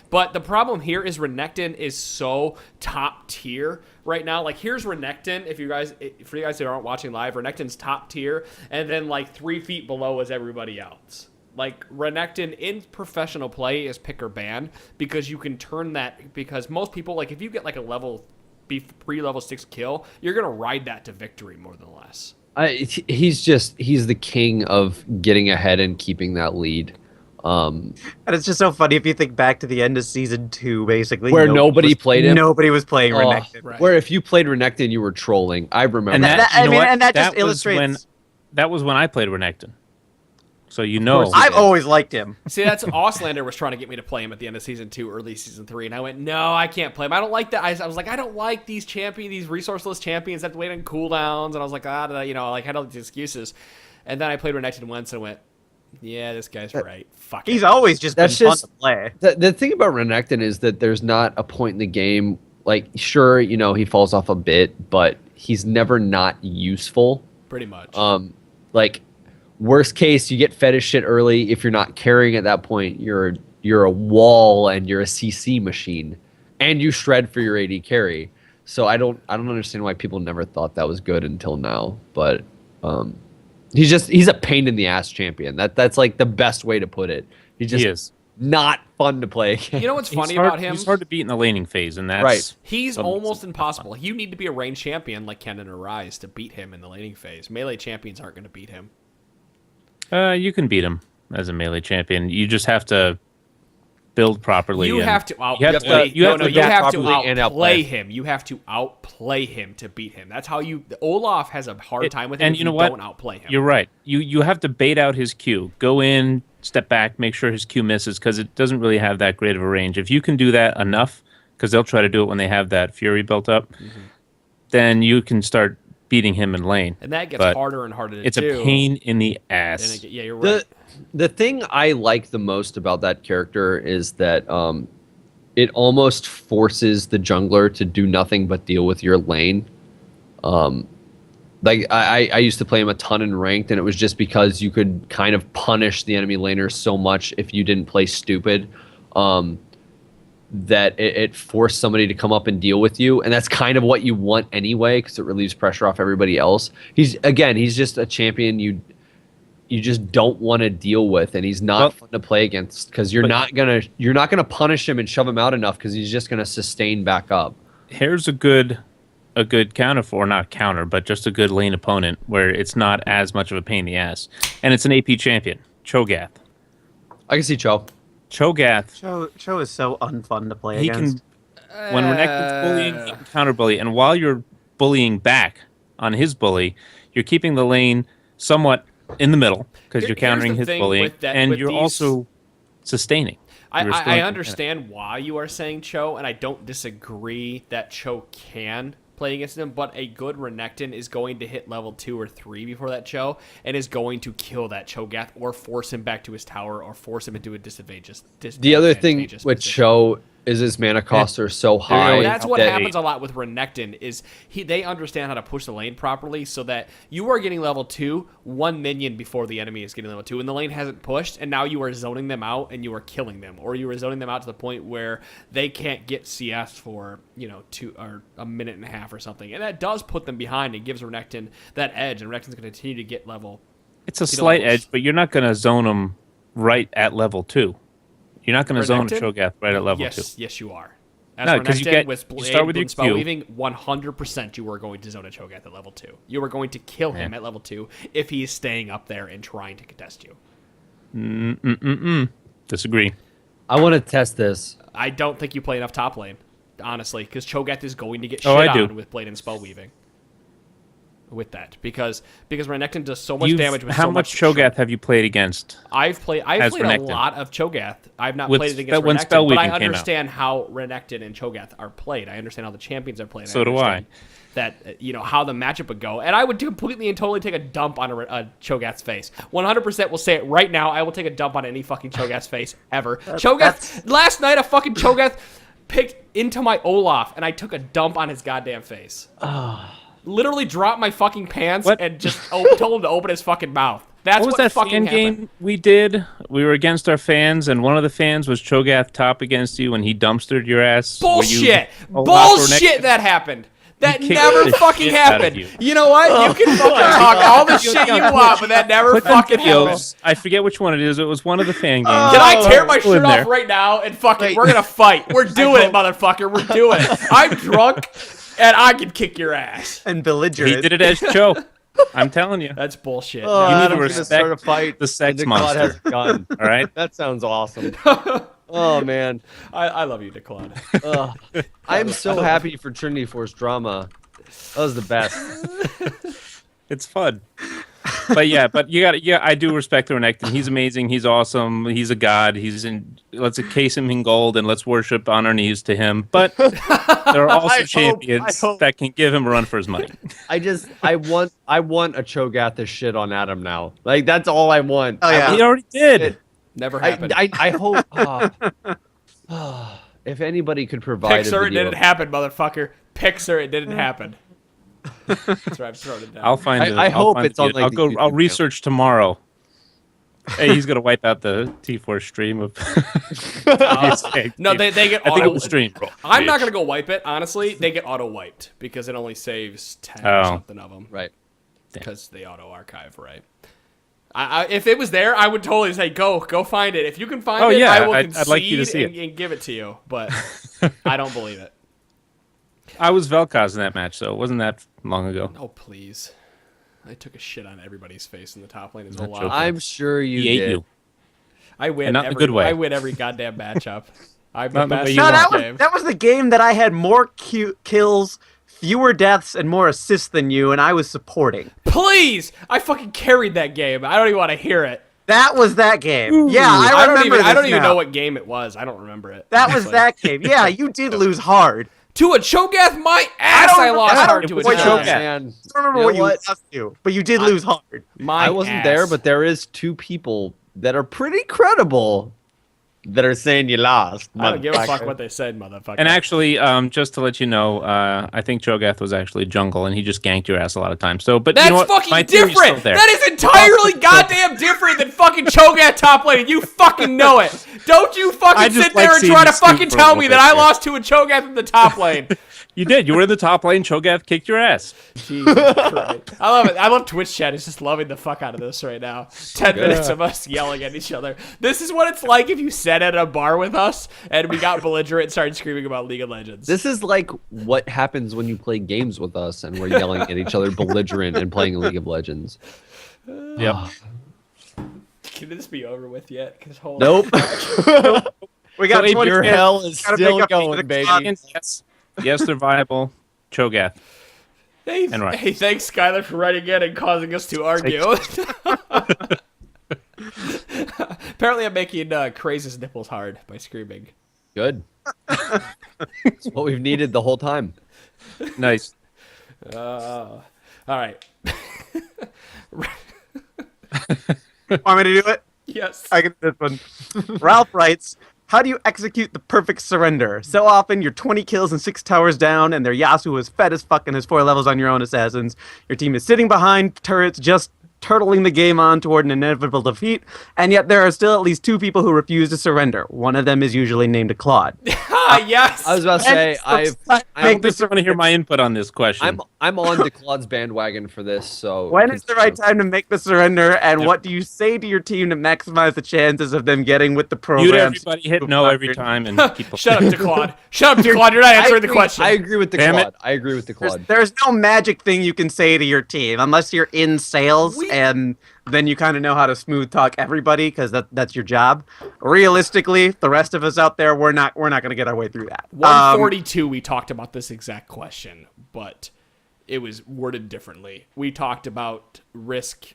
But the problem here is Renekton is so top tier right now. Like, here's Renekton. For you guys who aren't watching live, Renekton's top tier, and then like 3 feet below is everybody else. Like, Renekton in professional play is pick or ban because you can turn that. Because most people, like, if you get like a pre-level 6 kill, you're gonna ride that to victory more than less. He's the king of getting ahead and keeping that lead. And it's just so funny if you think back to the end of season 2, basically, Where nobody played him. Nobody was playing Oh, Renekton. Right. Where if you played Renekton, you were trolling. I remember. And that. that, you know what? and that just was illustrates. that was when I played Renekton. So you know. course he I've did. always liked him. See, that's Auslander was trying to get me to play him at the end of season 2, early season 3, and I went, no, I can't play him. I don't like that. I was like, I don't like these resourceless champions that have to wait on cooldowns, and I was like, I had all these excuses. And then I played Renekton once and went, yeah, this guy's right. Fuck He's it. always just That's been just- fun to play. The thing about Renekton is that there's not a point in the game. Like, sure, he falls off a bit, but he's never not useful. Pretty much. Like, worst case, you get fed his shit early. If you're not carrying at that point, you're a wall and you're a CC machine, and you shred for your AD carry. So I don't understand why people never thought that was good until now. But he's a pain in the ass champion. That's like the best way to put it. He's just He is. not fun to play against. You know what's funny He's hard, about him? He's hard to beat in the laning phase, and that's Right. He's something- almost impossible. You need to be a ranged champion like Kennen or Ryze to beat him in the laning phase. Melee champions aren't going to beat him. You can beat him as a melee champion. You just have to build properly. You and have to you have outplay. to- you have to adapt properly and outplay outplay. him. You have to outplay him to beat him. That's how you. Olaf has a hard time with him. And if you know what? Don't outplay him. You're right. You have to bait out his Q. Go in, step back, make sure his Q misses because it doesn't really have that great of a range. If you can do that enough, because they'll try to do it when they have that Fury built up, then you can start beating him in lane. And that gets But harder and harder to It's do. a pain in the And ass. yeah, you're right. The thing I like the most about that character is that it almost forces the jungler to do nothing but deal with your lane. Like I used to play him a ton in ranked, and it was just because you could kind of punish the enemy laners so much if you didn't play stupid, that it forced somebody to come up and deal with you, and that's kind of what you want anyway because it relieves pressure off everybody else. He's just a champion you just don't want to deal with, and he's not fun to play against because you're not gonna punish him and shove him out enough because he's just gonna sustain back up. Here's a good counter for, not counter, but just a good lane opponent where it's not as much of a pain in the ass. And it's an AP champion, Cho'Gath. I can see Cho. Cho'Gath, Cho is so unfun to play he against. can, when Renekton's bullying, he can counter bully. And while you're bullying back on his bully, you're keeping the lane somewhat in the middle because you're Here's countering the his thing bullying, with that- and with you're these- also sustaining. I You're restoring- understand why you are saying Cho, and I don't disagree that Cho can play against him, but a good Renekton is going to hit level 2 or 3 before that Cho, and is going to kill that Cho'Gath or force him back to his tower or force him into a The other thing disadvantageous with position. Cho, is his mana costs are so high. That's what that happens a lot with Renekton is they understand how to push the lane properly so that you are getting level 2 1 minion before the enemy is getting level 2 and the lane hasn't pushed and now you are zoning them out and you are killing them, or you are zoning them out to the point where they can't get CS for 2 or a minute and a half or something, and that does put them behind and gives Renekton that edge, and Renekton's going to continue to get level. It's a slight edge, but you're not going to zone them right at level 2. You're not going to zone a Cho'Gath right at level 2. Yes, you are. No, because you start with your spell Q. weaving, 100% you are going to zone a Cho'Gath at level 2. You are going to kill him at level 2 if he is staying up there and trying to contest you. Disagree. I want to test this. I don't think you play enough top lane, honestly, because Cho'Gath is going to get shit I do. on with Blade and Spell Weaving. With that, because Renekton does so much damage with how much Cho'Gath have you played against? I've played Renekton? a lot of Cho'Gath. I've not With played it against when Renekton, Spell but I Weaving came out. understand how Renekton and Cho'Gath are played. I understand how the champions are played. So do I. That how the matchup would go, and I would completely and totally take a dump on a Cho'Gath's face. 100% will say it right now. I will take a dump on any fucking Cho'Gath's face ever. Last night a fucking Cho'Gath picked into my Olaf, and I took a dump on his goddamn face. Literally dropped my fucking pants and just told him to open his fucking mouth. That's what was that fucking fan happened. game we did? We were against our fans, and one of the fans was Cho'Gath top against you, and he dumpstered your ass. Bullshit! Bullshit that happened! That never fucking happened. You know what? You can fucking talk all the shit you want, but that never fucking happened. I forget which one it is. It was one of the fan games. Did I tear my shirt off right now and fucking we're gonna fight? We're doing it, motherfucker. We're doing it. I'm drunk and I can kick your ass. And belligerent. He did it as Cho. I'm telling you. That's bullshit. You need to I'm respect start a fight. the sex and monster. Has a gun. All right? That sounds awesome. Oh man, I love you, Declan. I'm so happy for Trinity Force drama. That was the best. It's fun. But I do respect the Renekton. He's amazing. He's awesome. He's a god. Let's encase him in gold and let's worship on our knees to him. But there are also champions that can give him a run for his money. I want a Cho'Gath to shit on Adam now. Like that's all I want. Oh yeah, He already did. Never happened. I hope. If anybody could provide Pixar, a it video. didn't happen, motherfucker. Pixar, it didn't happen. That's right, I'm throwing it down. I'll find it. I hope it's on, like, I'll the go. YouTube I'll research tomorrow. Hey, he's gonna wipe out the T4 stream of. No, they get I auto. think it was stream. I'm not gonna go wipe it. Honestly, they get auto wiped because it only saves 10 or something of them. Right. Because they auto archive, right? If it was there, I would totally say go find it. If you can find it, I will concede I'd like you to see and give it to you. But I don't believe it. I was Vel'Koz in that match, so it wasn't that long ago. Oh please! I took a shit on everybody's face in the top lane as Not well. joking. I'm sure you He ate did. you. I win And not in a every good way. I win every goddamn matchup. I'm Not the in the way best. you in want. this game. that was the game that I had more kills, fewer deaths, and more assists than you, and I was supporting. Please! I fucking carried that game. I don't even want to hear it. That was that game. Yeah, I remember I don't even now. know what game it was. I don't remember it. That was honestly. that game. Yeah, you did lose hard. To a Cho'Gath, my ass! I lost hard to a was Cho'Gath. Man, I don't remember You what know you what? lost to, but you did lose hard. My I wasn't ass. there, but there is two people that are pretty credible that are saying you lost. I don't give a fuck motherfucker. what they said, motherfucker. And actually, just to let you know, I think Cho'Gath was actually jungle, and he just ganked your ass a lot of times. So, but that's you know what? fucking My theory's still different. there. That is entirely goddamn different than fucking Cho'Gath top lane. And you fucking know it. Don't you I fucking just sit there like and seeing try you to scoop fucking for a tell little me bit that I here. lost to a Cho'Gath in the top lane. You did. You were in the top lane. Cho'Gath kicked your ass. Jesus Christ. I love it. I love Twitch chat. It's just loving the fuck out of this right now. 10 minutes of us yelling at each other. This is what it's like if you sat at a bar with us and we got belligerent and started screaming about League of Legends. This is like what happens when you play games with us and we're yelling at each other, belligerent, and playing League of Legends. Yep. Can this be over with yet? Nope. We got So 20 your minutes. hell is Gotta still make up going, the baby. clock. Yes, they're viable. Cho'Gath. Hey, And right. hey, thanks, Skylar, for writing in and causing us to argue. Apparently, I'm making Craze's nipples hard by screaming. Good. It's what we've needed the whole time. Nice. All right. Want me to do it? Yes. I get this one. Ralph writes, How do you execute the perfect surrender? So often you're 20 kills and 6 towers down, and their Yasuo is fed as fuck and has 4 levels on your own assassins. Your team is sitting behind turrets, just turtling the game on toward an inevitable defeat, and yet there are still at least 2 people who refuse to surrender. One of them is usually named a Claude. Yes. I was about to say, I don't think you want to hear my input on this question. I'm on Declaude's bandwagon for this. So When is the right time to make the surrender, and what do you say to your team to maximize the chances of them getting with the program? Mute everybody, hit no every time, and keep. Shut up, DeClaude. Shut up, DeClaude. You're not answering the question. I agree with Declaude. I agree with Declaude. There's no magic thing you can say to your team unless you're in sales, and then you kind of know how to smooth talk everybody because that's your job. Realistically, the rest of us out there, we're not going to get our way through that. 142, we talked about this exact question, but it was worded differently. We talked about risk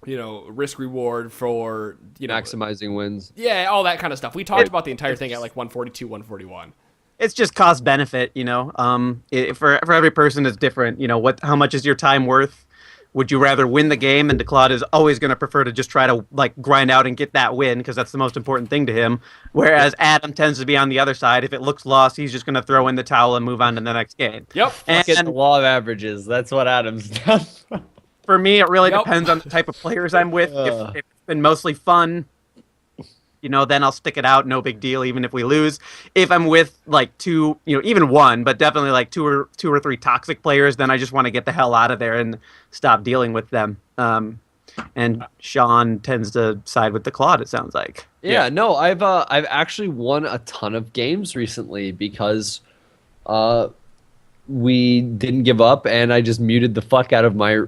reward for maximizing wins. Yeah, all that kind of stuff. We talked about the entire thing at like 142, 141. It's just cost benefit, for every person it's different. How much is your time worth? Would you rather win the game? And DeClaude is always going to prefer to just try to grind out and get that win because that's the most important thing to him. Whereas Adam tends to be on the other side. If it looks lost, he's just going to throw in the towel and move on to the next game. Yep. Get the law of averages. That's what Adam's done. For me, it really depends on the type of players I'm with. If it's been mostly fun, then I'll stick it out. No big deal, even if we lose. If I'm with two, even one, but definitely two or three toxic players, then I just want to get the hell out of there and stop dealing with them. And Sean tends to side with DeClaude, it sounds like. Yeah, no, I've actually won a ton of games recently because we didn't give up, and I just muted the fuck out of my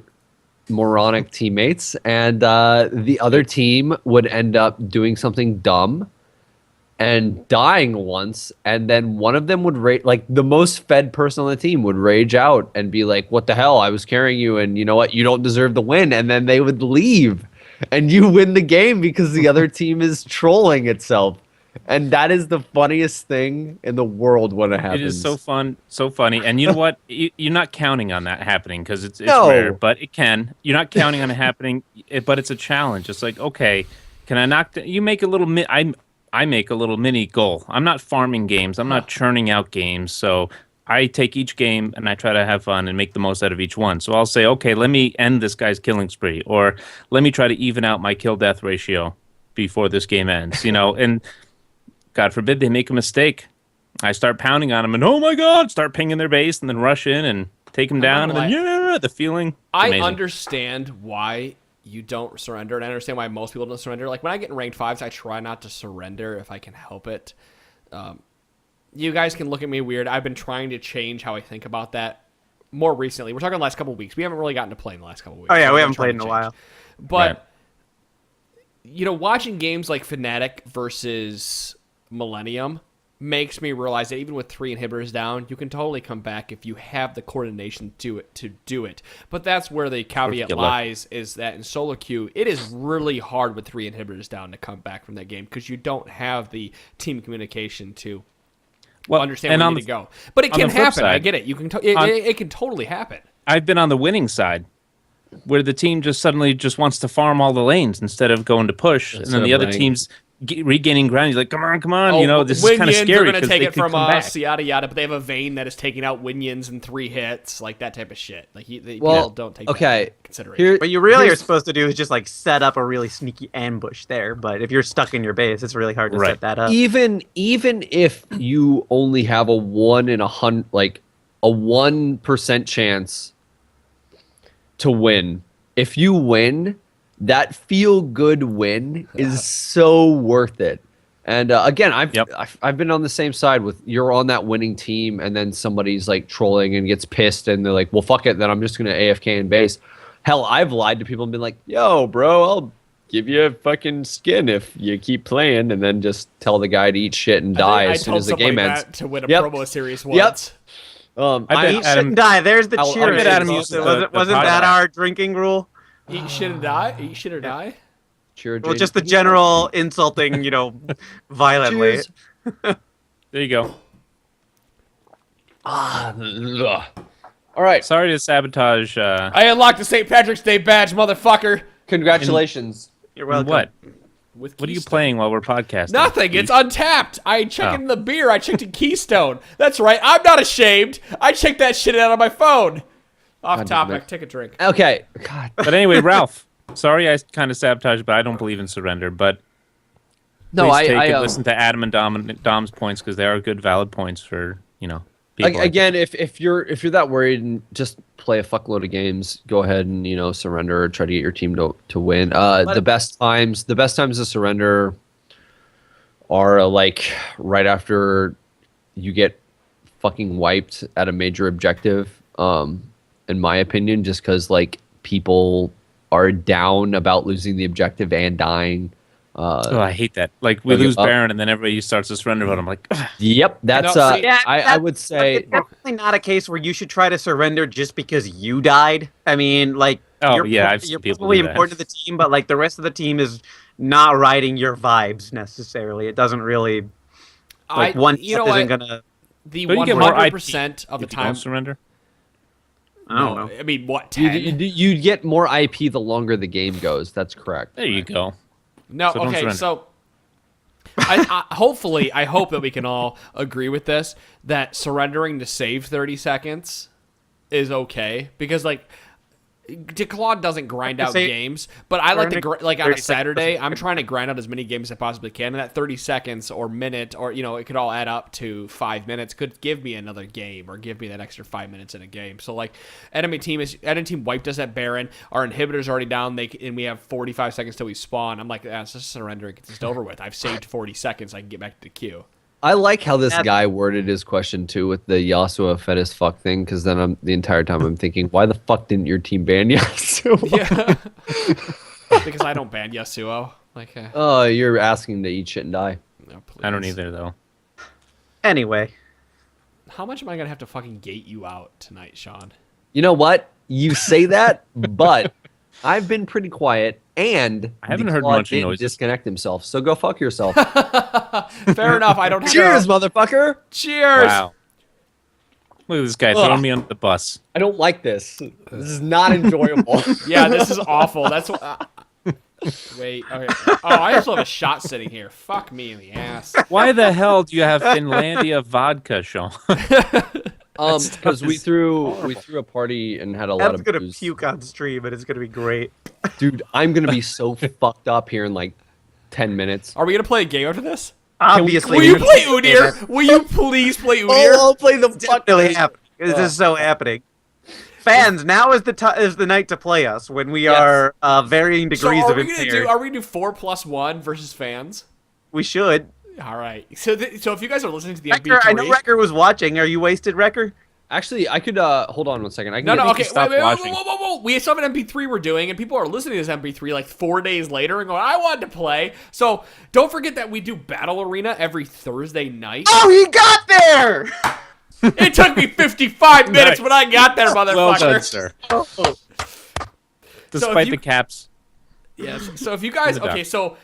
moronic teammates, and the other team would end up doing something dumb and dying once, and then one of them would the most fed person on the team would rage out and be like, what the hell, I was carrying you, and you know what, you don't deserve the win, and then they would leave and you win the game because the other team is trolling itself. And that is the funniest thing in the world when it happens. It is so fun, so funny. And you know what? You're not counting on that happening because it's rare, but it can. You're not counting on it happening, but it's a challenge. It's like, okay, can I knock? You make a little. I make a little mini goal. I'm not farming games. I'm not churning out games. So I take each game and I try to have fun and make the most out of each one. So I'll say, okay, let me end this guy's killing spree, or let me try to even out my kill death ratio before this game ends. And God forbid they make a mistake. I start pounding on them and, oh my God, start pinging their base and then rush in and take them down. And then, the feeling. I understand why you don't surrender, and I understand why most people don't surrender. Like when I get in ranked 5s, I try not to surrender if I can help it. You guys can look at me weird. I've been trying to change how I think about that more recently. We're talking the last couple of weeks. We haven't really gotten to play in the last couple of weeks. Oh, yeah, we haven't played in a while. But, watching games like Fnatic versus Millennium makes me realize that even with 3 inhibitors down, you can totally come back if you have the coordination to do it. But that's where the caveat lies, is that in solo queue, it is really hard with 3 inhibitors down to come back from that game because you don't have the team communication to understand where you need to go. But it can happen. I get it. You can. It can totally happen. I've been on the winning side, where the team just suddenly wants to farm all the lanes instead of going to push, and then the other team's regaining ground. He's like, come on, this is kind of scary. They're going to take it from us, yada yada. But they have a Vayne that is taking out Winions in 3 hits, like that type of shit. Like people don't take that into consideration. What you really are supposed to do is just set up a really sneaky ambush there. But if you're stuck in your base, it's really hard to set that up. Even if you only have a 1 in 100, a 1% chance to win, if you win, that feel-good win is so worth it. And again, I've been on the same side with, you're on that winning team, and then somebody's trolling and gets pissed, and they're like, well, fuck it, then I'm just gonna AFK in base. Hell, I've lied to people and been like, yo, bro, I'll give you a fucking skin if you keep playing, and then just tell the guy to eat shit and die as soon as the game ends. To win a promo series once. Eat shit and die. There's the cheer. Wasn't that our drinking rule? Eat shit and die? Eat shit or die? Well, just the general insulting, violently. There you go. All right. Sorry to sabotage. I unlocked the St. Patrick's Day badge, motherfucker. Congratulations. You're welcome. What? With What are you Keystone. playing while we're podcasting? Nothing. It's untapped. I checked in the beer. I checked in Keystone. That's right. I'm not ashamed. I checked that shit out on my phone. Off topic. Take a drink. Okay. God. But anyway, Ralph, sorry I kind of sabotaged, but I don't believe in surrender. But No, please take I and listen to Adam and Dom's points because they are good, valid points for people. Like again, if you're that worried, and just play a fuckload of games, go ahead and surrender or try to get your team to win. The best times to surrender are like right after you get fucking wiped at a major objective. In my opinion, just because like people are down about losing the objective and dying. I hate that. Like we lose Baron and then everybody starts to surrender, but I'm like, ugh. Yep, that's I would say it's definitely not a case where you should try to surrender just because you died. I mean, like, I've seen you're people probably do that. important to the team, but like the rest of the team is not riding your vibes necessarily. It doesn't really one step isn't gonna. The Don't you get more 100% of the if you don't time. surrender. I don't know. I mean, what 10? you get more IP the longer the game goes. That's correct. There you go. No, So don't okay, surrender. so hopefully, I hope that we can all agree with this, that surrendering to save 30 seconds is okay, because, like, Claude doesn't grind out games, but I like to, like, on a Saturday, I'm trying to grind out as many games as I possibly can, and that 30 seconds or minute, or, it could all add up to 5 minutes, could give me another game, or give me that extra 5 minutes in a game. So, like, enemy team wiped us at Baron, our inhibitor's already down, and we have 45 seconds till we spawn. I'm like, it's just surrender, it's just over with. I've saved 40 seconds, I can get back to the queue. I like how this guy worded his question too with the Yasuo fetus fuck thing, because then the entire time I'm thinking, why the fuck didn't your team ban Yasuo? Yeah, because I don't ban Yasuo. Like, oh, you're asking to eat shit and die. no, please. I don't either though. Anyway, How much am I gonna have to fucking gate you out tonight, Sean? You know what? You say that, but I've been pretty quiet, and I haven't the heard Claude much didn't noises. disconnect himself. So go fuck yourself. Fair enough. I don't have Cheers, motherfucker. Cheers. Wow. Look at this guy throwing me under the bus. I don't like this. This is not enjoyable. Yeah, this is awful. That's what. Wait. Okay. Oh, I also have a shot sitting here. Fuck me in the ass. Why the hell do you have Finlandia vodka, Sean? Because we threw a party and had a lot Adam's of gonna booze. puke on stream, and it's gonna be great. Dude, I'm gonna be so fucked up here in like 10 minutes. Are we gonna play a game after this? Obviously, Will you play Udyr? Will you please play Udyr? I'll play the It's really happening. This is so happening. Fans, now is the night to play us when we are varying So degrees are of we gonna impaired. do 4+1 versus fans? We should. All right. So if you guys are listening to the Wrecker, I know MP3, Wrecker was watching. Are you wasted, Wrecker? Actually, I could hold on one second. I can No, okay. stop Wait, watching. whoa. We still have an MP3 we're doing, and people are listening to this MP3 like 4 days later and going, I wanted to play. So don't forget that we do Battle Arena every Thursday night. Oh, he got there! It took me 55 minutes Nice. when I got there, motherfucker. Well done, sir. Oh. Despite the caps. Yes. So if you guys, okay, so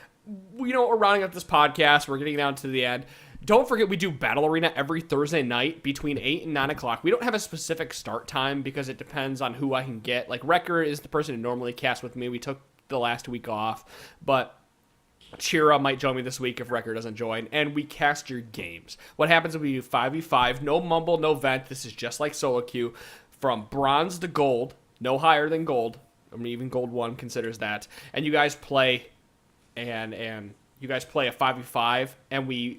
we're rounding up this podcast. We're getting down to the end. Don't forget we do Battle Arena every Thursday night between 8 and 9 o'clock. We don't have a specific start time because it depends on who I can get. Like, Wrecker is the person who normally casts with me. We took the last week off, but Chira might join me this week if Wrecker doesn't join, and we cast your games. What happens if we do 5v5, no mumble, no vent. This is just like solo queue, from bronze to gold, no higher than gold. I mean, even gold 1 considers that. And you guys play, and you guys play a 5v5, and we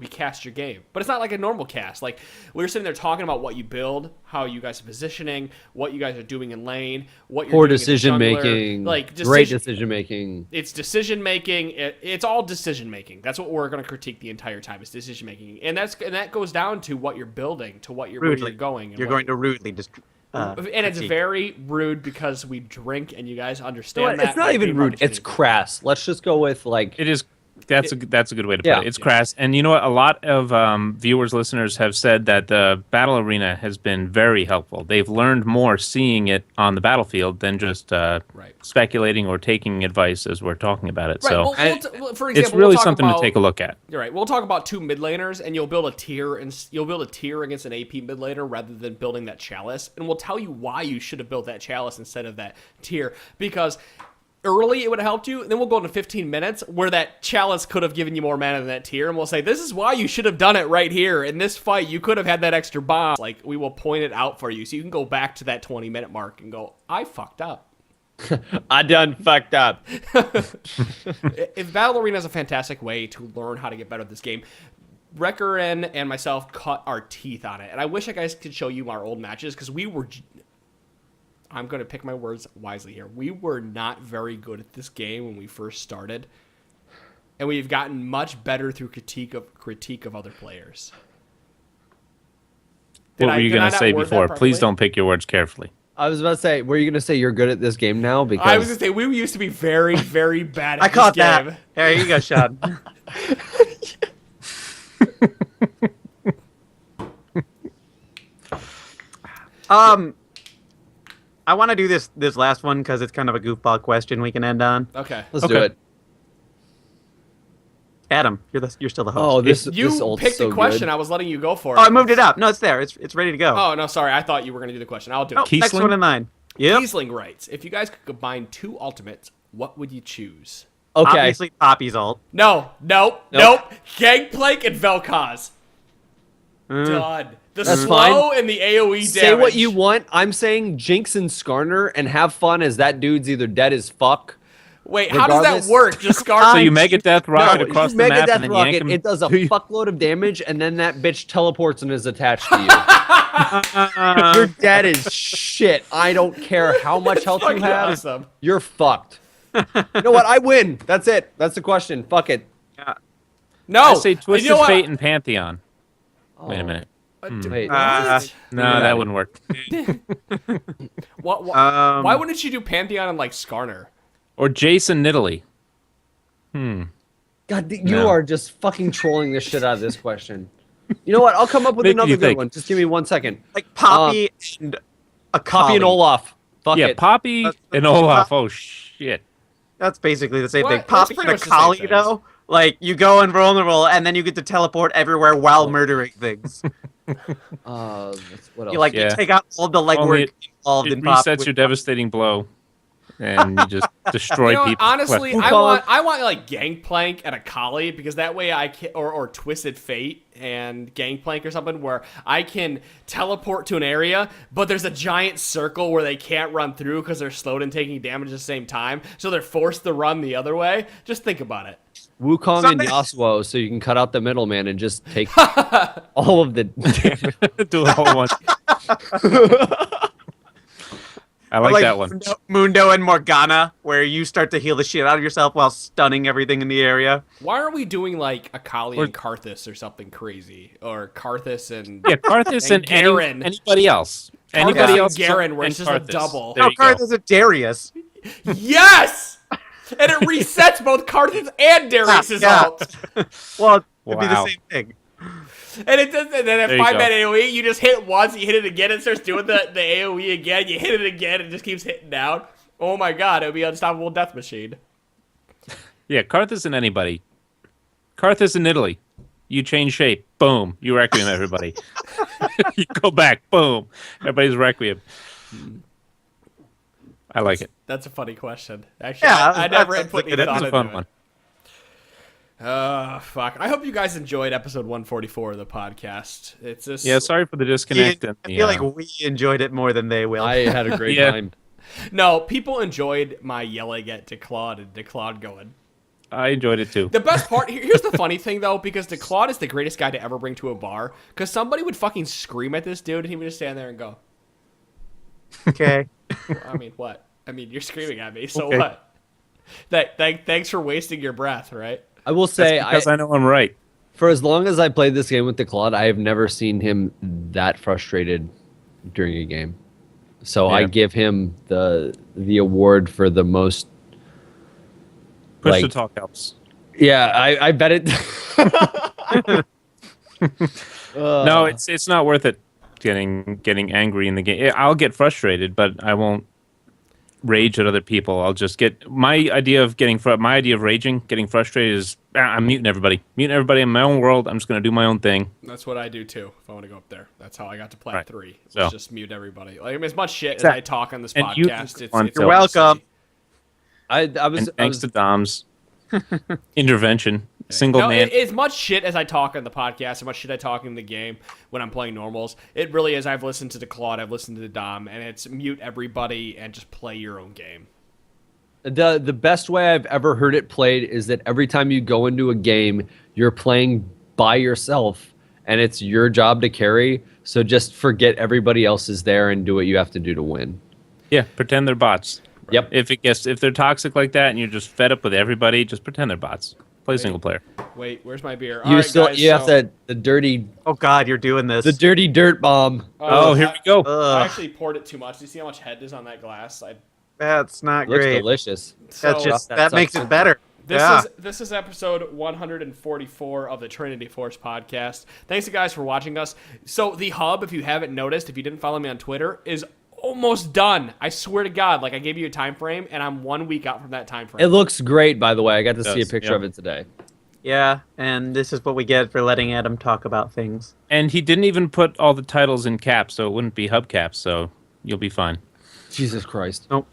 cast your game. But it's not like a normal cast. Like, we're sitting there talking about what you build, how you guys are positioning, what you guys are doing in lane, what you're Poor doing as a decision jungler. making. Like, Great decision making. It's decision making. It's all decision making. That's what we're going to critique the entire time, is decision making, and that goes down to what you're building, to what where you're going. You're going to rudely just. And it's critique. very rude because we drink, and you guys understand that. It's not even rude. It's crass. Let's just go with like. It is. That's a good way to put Yeah. it. It's crass, and you know what? A lot of viewers, listeners have said that the Battle Arena has been very helpful. They've learned more seeing it on the battlefield than just speculating or taking advice as we're talking about it. Right. So Well, for example, it's really we'll talk something about, to take a look at. You're right. We'll talk about 2 mid laners, and you'll build a tier, and you'll build a tier against an AP mid laner rather than building that chalice. And we'll tell you why you should have built that chalice instead of that tier, because early, it would have helped you. And then we'll go into 15 minutes where that chalice could have given you more mana than that tier. And we'll say, this is why you should have done it right here. In this fight, you could have had that extra bomb. Like, we will point it out for you. So you can go back to that 20-minute mark and go, I fucked up. I done fucked up. If Battle Arena is a fantastic way to learn how to get better at this game, Wrecker and myself cut our teeth on it. And I wish I guys could show you our old matches because we were... I'm going to pick my words wisely here. We were not very good at this game when we first started, and we've gotten much better through critique of other players. What were you going to say before? Please don't pick your words carefully. I was about to say, were you going to say you're good at this game now? Because I was going to say, we used to be very, very bad at I this caught game. that. There you go, Sean. I want to do this last one because it's kind of a goofball question we can end on. Okay. let's do it. Adam, you're still the host. Oh, this You ult's picked so the question. good. I was letting you go for it. Oh, I moved it up. No, it's there. It's ready to go. Oh, no, sorry. I thought you were going to do the question. I'll do Oh, it. next Kiesling? one in line. Yep. Kiesling writes, if you guys could combine 2 ultimates, what would you choose? Okay. Obviously, Poppy's ult. No. Gangplank and Vel'Koz. Done. The That's slow fine. and the AoE damage. Say what you want. I'm saying Jinx and Skarner and have fun as that dude's either dead as fuck. Wait, how does Regardless- that work? Just Scar. So you Megadeth rocket No, across you the Mega map Death and then Rocket, yank him? it does a fuckload of damage, and then that bitch teleports and is attached to you. Your dead as shit. I don't care how much health you fucking have. awesome. You're fucked. You know what? I win. That's it. That's the question. Fuck it. No. I say And Twisted you know what? Fate and Pantheon. Wait a minute. Wait. What? No, that wouldn't work. Why wouldn't you do Pantheon and like Skarner? Or Jason Nidalee. God, you No. are just fucking trolling the shit out of this question. You know what? I'll come up with Make another you good think. one. Just give me 1 second. Like Poppy and a Poppy and Collie. Olaf. Fuck Yeah, it. Poppy and Olaf. Oh, shit. That's basically the same What? thing. That's Poppy pretty and a much the same Collie, thing. though. Like, you go invulnerable, and then you get to teleport everywhere while murdering things. What else? You like Yeah. you take out all the Only legwork involved It in Poppy. resets your devastating blow, and you just destroy You know, people. honestly, Wukong. I want like Gangplank and a Kali because that way I can, or Twisted Fate and Gangplank or something where I can teleport to an area, but there's a giant circle where they can't run through because they're slowed and taking damage at the same time, so they're forced to run the other way. Just think about it. Wukong and Something- Yasuo, so you can cut out the middleman and just take all of the damage. Do the whole one. I like that one. Mundo and Morgana, where you start to heal the shit out of yourself while stunning everything in the area. Why aren't we doing like a Kali and Karthus or something crazy, or Karthus and Yeah, Karthus And and, Garen. anybody else. Karthus Anybody and else? Garen, where and it's just a Karthus. double. There No, you go. Karthus is a Darius. Yes, and it resets both Karthus and Darius's Yeah. ult. Well, it'd be the Wow. same thing. And it does. And then at There you 5-man go. AOE, you just hit once, you hit it again, it starts doing the AOE again. You hit it again, it just keeps hitting down. Oh my god, it would be unstoppable death machine. Yeah, Karthus and anybody. Karthus and Italy. You change shape. Boom. You Requiem everybody. You go back. Boom. Everybody's Requiem. I like it. That's a funny question. Actually, Yeah, I never had that's put a any good- thought It's a into fun it. one. Fuck. I hope you guys enjoyed episode 144 of the podcast. It's just Yeah, sorry for the disconnect. I and the, feel like we enjoyed it more than they will. I had a great Yeah. time. No, people enjoyed my yelling at DeClaude and DeClaude going. I enjoyed it too. The best part, here's the funny thing though, because DeClaude is the greatest guy to ever bring to a bar, because somebody would fucking scream at this dude and he would just stand there and go, Okay. I mean, what? I mean, you're screaming at me, so Okay. what? Thanks for wasting your breath, right? I will say, Because I know I'm right. for as long as I played this game with the Claude, I have never seen him that frustrated during a game. So I Yeah. give him the award for the most. Push Like- to talk helps. Yeah, I bet it. No, it's not worth it. Getting angry in the game. I'll get frustrated, but I won't rage at other people. I'll just get my idea of raging, getting frustrated is I'm muting everybody. Muting everybody in my own world. I'm just gonna do my own thing. That's what I do too. If I want to go up there, that's how I got to plat Right. 3. So- Just mute everybody. Like I mean, as much shit as Exactly. I talk on this And you podcast, just it's want it's to- You're welcome. I Thanks to Dom's intervention. Single man. As much shit as I talk on the podcast, as much shit I talk in the game when I'm playing normals, it really is. I've listened to the Claude, I've listened to the Dom, and it's mute everybody and just play your own game. The best way I've ever heard it played is that every time you go into a game, you're playing by yourself, and it's your job to carry. So just forget everybody else is there and do what you have to do to win. Yeah, pretend they're bots. Yep. If they're toxic like that and you're just fed up with everybody, just pretend they're bots. Play single player. Wait, where's my beer? You have the dirty. Oh God, you're doing this. The dirty dirt bomb. Oh, here we go. I actually poured it too much. Do you see how much head is on that glass? That's not Looks great. delicious. That makes it better. This is episode 144 of the Trinity Force podcast. Thanks you guys for watching us. So the hub, if you haven't noticed, if you didn't follow me on Twitter, is almost done. I swear to God, like I gave you a time frame, and I'm 1 week out from that time frame. It looks great, by the way. I got to see a picture of it today. Yeah, and this is what we get for letting Adam talk about things. And he didn't even put all the titles in caps, so it wouldn't be hubcaps, so you'll be fine. Jesus Christ. Nope.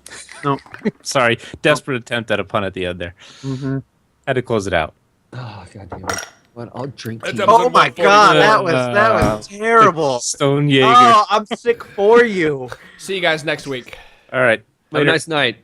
Sorry, desperate attempt at a pun at the end there. Mm-hmm. Had to close it out. Oh, God damn it. What? I'll drink tea. Oh my God, that was terrible. Stone Jaeger. Oh, I'm sick for you. See you guys next week. All right. Have a nice night.